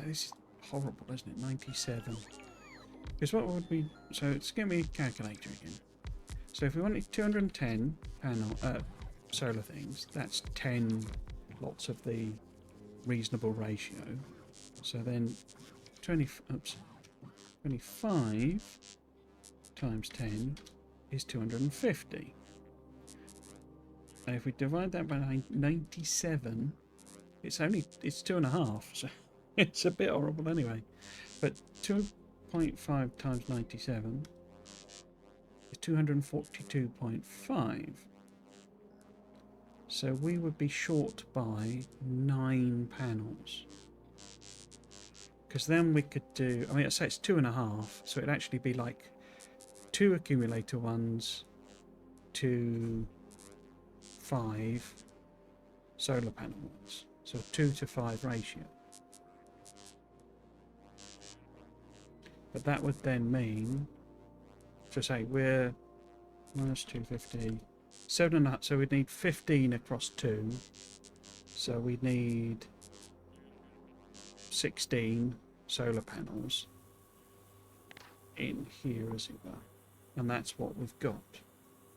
this is horrible, isn't it? 97. Because what would we, so it's going to be a calculator again. So if we wanted 210 panel, solar things, that's 10 lots of the reasonable ratio. So then 25 times 10 is 250. And if we divide that by 97, it's 2.5, so it's a bit horrible anyway. But 2.5 times 97 is 242.5. So we would be short by 9 panels. Because then we could do, I mean, I'd say it's 2.5, so it'd actually be like 2 accumulator ones to 5 solar panel ones. So 2 to 5 ratio. But that would then mean, so say we're minus 250, 7.5, so we'd need 15 across 2. So we'd need 16 solar panels in here, as it were. And that's what we've got.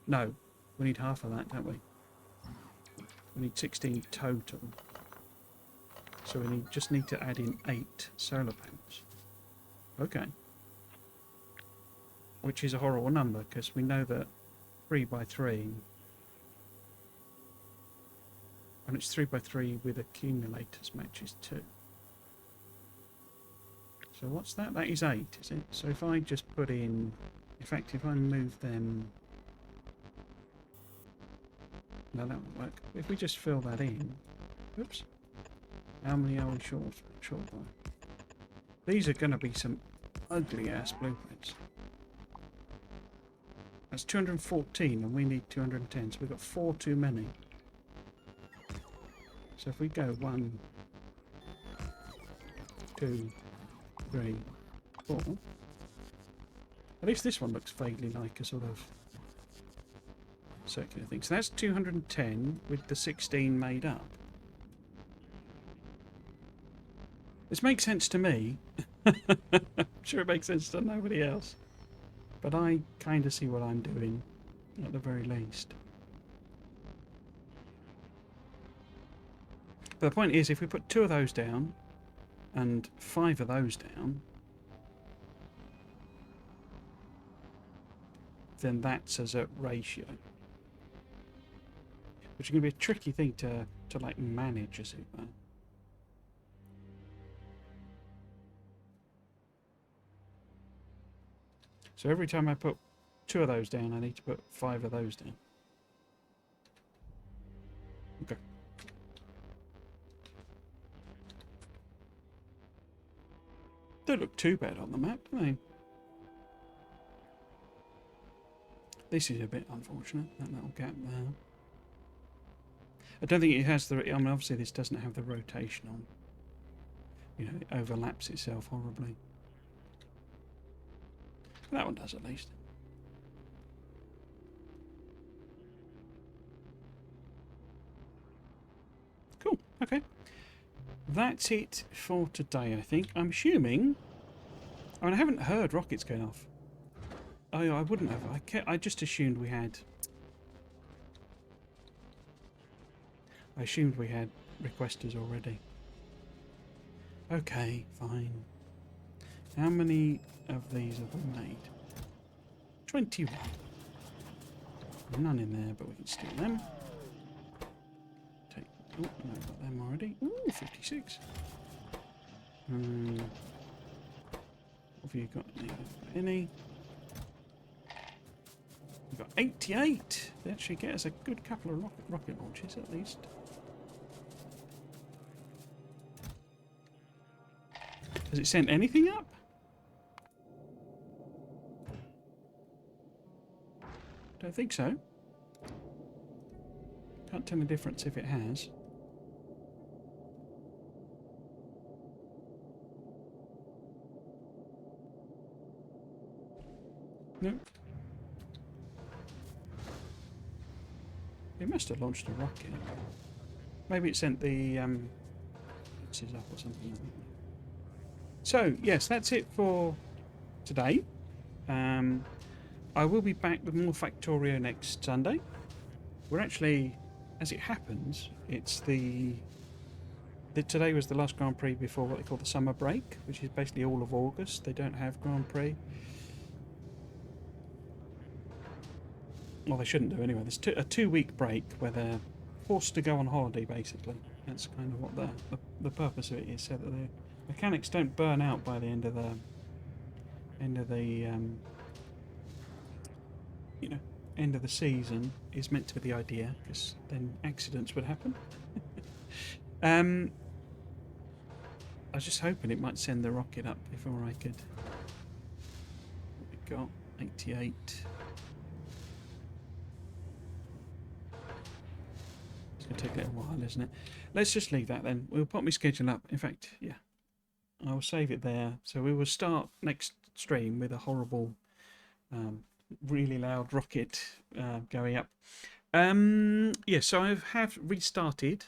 No, we need half of that, don't we? We need 16 total. So we just need to add in 8 solar panels. Okay. Which is a horrible number, because we know that 3 by 3, and it's 3 by 3 with accumulators matches 2. So what's that? That is 8, is it? So if I just put in, in fact, if I move them, no, that won't work. If we just fill that in, oops, how many are we short by? These are going to be some ugly ass blueprints. That's 214 and we need 210, so we've got 4 too many. So if we go 1, 2, 3, 4. At least this one looks vaguely like a sort of circular thing. So that's 210 with the 16 made up. This makes sense to me. I'm sure it makes sense to nobody else. But I kind of see what I'm doing, at the very least. But the point is, if we put 2 of those down, and 5 of those down, then that's as a ratio. Which is going to be a tricky thing to like manage, as it were. So every time I put 2 of those down, I need to put 5 of those down. Okay. Don't look too bad on the map, do they? This is a bit unfortunate, that little gap there. I don't think it has the... I mean, obviously this doesn't have the rotation on. You know, it overlaps itself horribly. That one does at least. Cool, okay. That's it for today, I think. I'm assuming... I mean, I haven't heard rockets going off. Oh, I wouldn't have. I just assumed we had... I assumed we had requesters already. Okay, fine. How many of these have we made? 21. None in there, but we can steal them. Take... Oh, no, I've got them already. Ooh, 56. What have you got? Any? We've got 88. They actually get us a good couple of rocket launches at least. Has it sent anything up? Don't think so. Can't tell the difference if it has. Nope. It must have launched a rocket. Maybe it sent the up or something. So yes, that's it for today. I will be back with more Factorio next Sunday. We're actually, as it happens, it's today was the last Grand Prix before what they call the summer break, which is basically all of August. They don't have Grand Prix. Well, they shouldn't do anyway. There's a 2-week break where they're forced to go on holiday, basically. That's kind of what the purpose of it is, so that the mechanics don't burn out by the end of the end of the season is meant to be the idea, because then accidents would happen. I was just hoping it might send the rocket up before I could. We got 88. It's going to take a little while, isn't it? Let's just leave that then. We'll pop my schedule up. In fact, yeah, I will save it there. So we will start next stream with a horrible, really loud rocket going up. Yeah, so I have restarted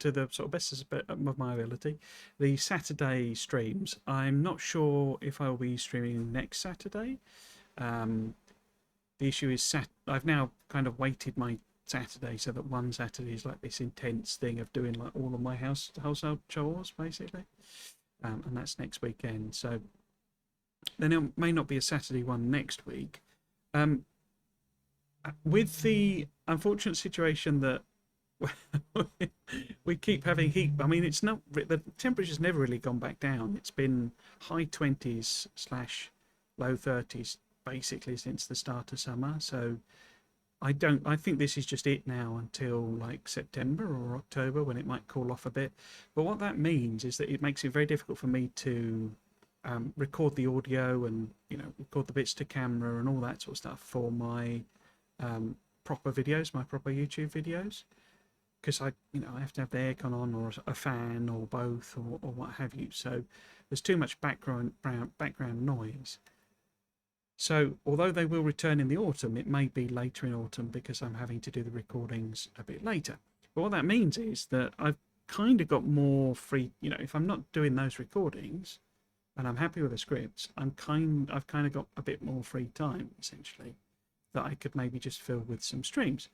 to the sort of best of my ability the Saturday streams. I'm not sure if I will be streaming next Saturday. The issue is I've now kind of weighted my Saturday so that one Saturday is like this intense thing of doing like all of my household chores basically, and that's next weekend. So then it may not be a Saturday one next week. With the unfortunate situation that we keep having heat. I mean, it's not, the temperature's never really gone back down. It's been high 20s / low 30s basically since the start of summer. So I think this is just it now until like September or October, when it might cool off a bit. But what that means is that it makes it very difficult for me to record the audio and, you know, record the bits to camera and all that sort of stuff for my proper videos, my proper YouTube videos. Because I have to have the aircon on, or a fan, or both, or what have you. So there's too much background noise. So although they will return in the autumn, it may be later in autumn because I'm having to do the recordings a bit later. But what that means is that I've kind of got more free. You know, if I'm not doing those recordings, and I'm happy with the scripts, I've kind of got a bit more free time essentially that I could maybe just fill with some streams.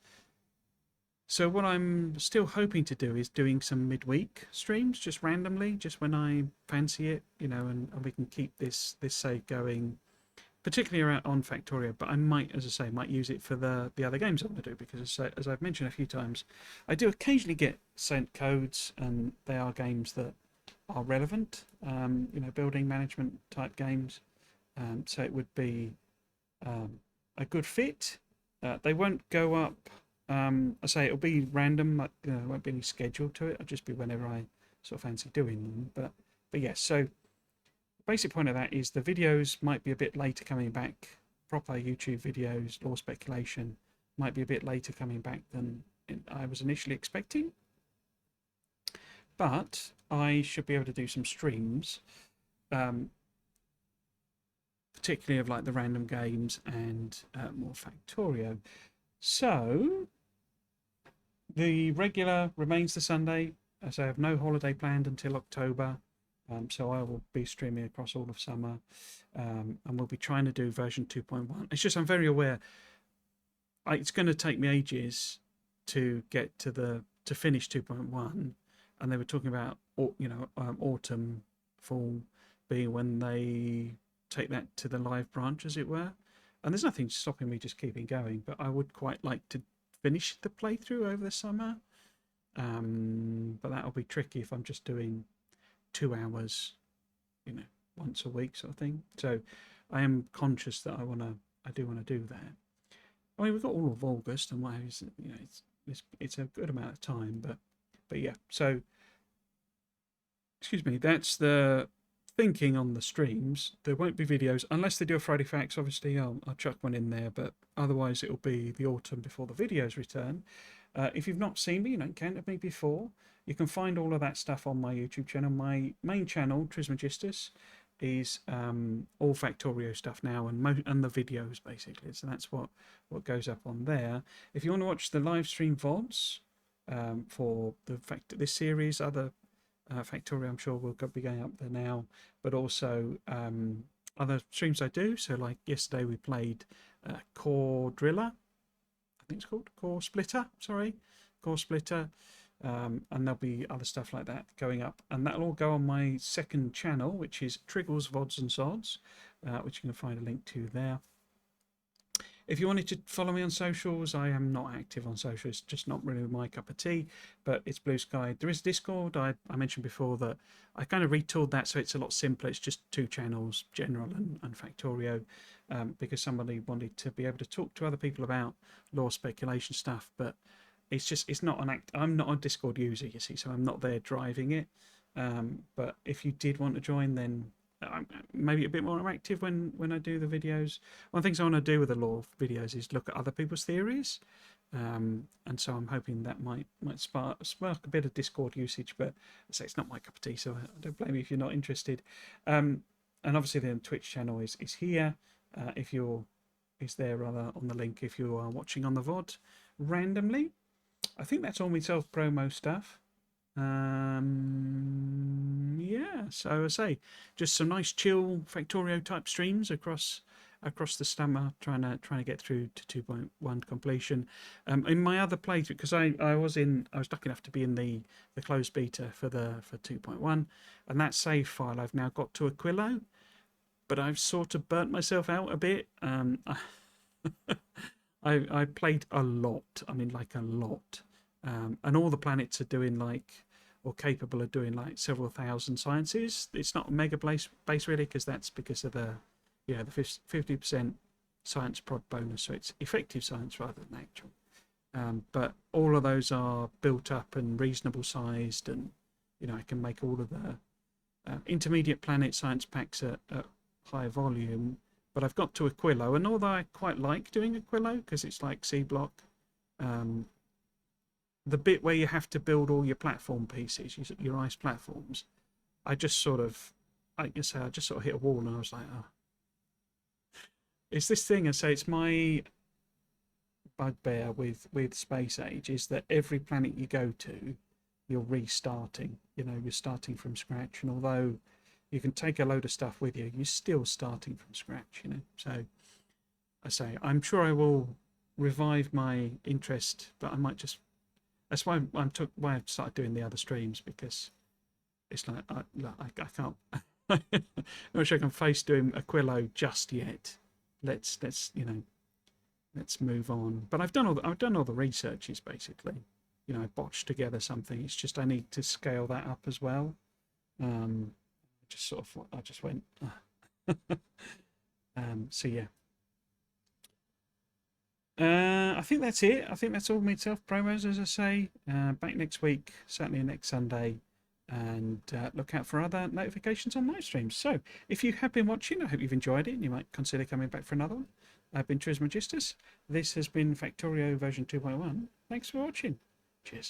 So what I'm still hoping to do is doing some midweek streams, just randomly, just when I fancy it, you know, and we can keep this save going, particularly around on Factorio. But I might, as I say, might use it for the other games I'm going to do, because as I've mentioned a few times, I do occasionally get sent codes, and they are games that are relevant, you know, building management type games. So it would be a good fit. They won't go up. I say it'll be random, like, there won't be any schedule to it. It'll just be whenever I sort of fancy doing them. But yes, so basic point of that is the videos might be a bit later coming back. Proper YouTube videos, law speculation, might be a bit later coming back than I was initially expecting. But I should be able to do some streams, particularly of like the random games and more Factorio. So the regular remains the Sunday, as I have no holiday planned until October. So I will be streaming across all of summer, and we'll be trying to do version 2.1. It's just I'm very aware it's going to take me ages to get to finish 2.1, and they were talking about autumn, fall being when they take that to the live branch, as it were. And there's nothing stopping me just keeping going, but I would quite like to finish the playthrough over the summer. But that'll be tricky if I'm just doing 2 hours, once a week sort of thing. So I am conscious that I do want to do that. I mean, we've got all of August, and it's a good amount of time, but yeah. So, excuse me, that's the thinking on the streams. There won't be videos unless they do a Friday Facts. Obviously, I'll chuck one in there, but otherwise it'll be the autumn before the videos return. If you've not seen me, you don't encountered me before, you can find all of that stuff on my YouTube channel. My main channel, Trismegistus, is all Factorio stuff now, and the videos basically. So that's what goes up on there. If you want to watch the Livestream VODs for this series, other Factorio I'm sure will be going up there now, but also other streams I do. So like yesterday we played Core Driller, I think it's called Core Splitter, and there'll be other stuff like that going up, and that'll all go on my second channel, which is Triggles VODs and Sods, which you can find a link to there. If you wanted to follow me on socials, I am not active on social. It's just not really my cup of tea, but it's Blue Sky. There is Discord. I mentioned before that I kind of retooled that so it's a lot simpler. It's just 2 channels, General and Factorio, because somebody wanted to be able to talk to other people about law speculation stuff, but it's not an act. I'm not a Discord user, you see, so I'm not there driving it. But if you did want to join, then maybe a bit more active when I do the videos. One of the things I want to do with the law videos is look at other people's theories, and so I'm hoping that might spark a bit of Discord usage. But I say it's not my cup of tea, so I don't blame you if you're not interested. And obviously the Twitch channel is here. Is there rather on the link if you are watching on the VOD randomly. I think that's all my self-promo stuff. Yeah, so I say just some nice chill Factorio type streams across the summer, trying to get through to 2.1 completion. In my other playthrough, because I was lucky enough to be in the closed beta for 2.1, and that save file I've now got to Aquilo, but I've sort of burnt myself out a bit. I played a lot. I mean, like a lot. And all the planets are doing or capable of doing several thousand sciences. It's not a mega base really, because of the 50% science prod bonus, so it's effective science rather than actual. But all of those are built up and reasonable sized, and I can make all of the intermediate planet science packs at high volume. But I've got to Aquilo, and although I quite like doing Aquilo because it's like C block, the bit where you have to build all your platform pieces, your ice platforms, I just sort of hit a wall, and I was like, oh. It's this thing, I say it's my bugbear with Space Age, is that every planet you go to, you're restarting. You're starting from scratch, and although you can take a load of stuff with you, you're still starting from scratch, So I say I'm sure I will revive my interest, but I might just. That's why I've started doing the other streams, because it's like I can't. I'm not sure I can face doing Aquilo just yet. Let's move on. But I've done all the researches basically. I botched together something. It's just I need to scale that up as well. I just went. So yeah. I think that's it. I think that's all my self promos, as I say. Back next week, certainly next Sunday. and look out for other notifications on live streams. So if you have been watching, I hope you've enjoyed it and you might consider coming back for another one. I've been Tris Magistus. This has been Factorio version 2.1. Thanks for watching.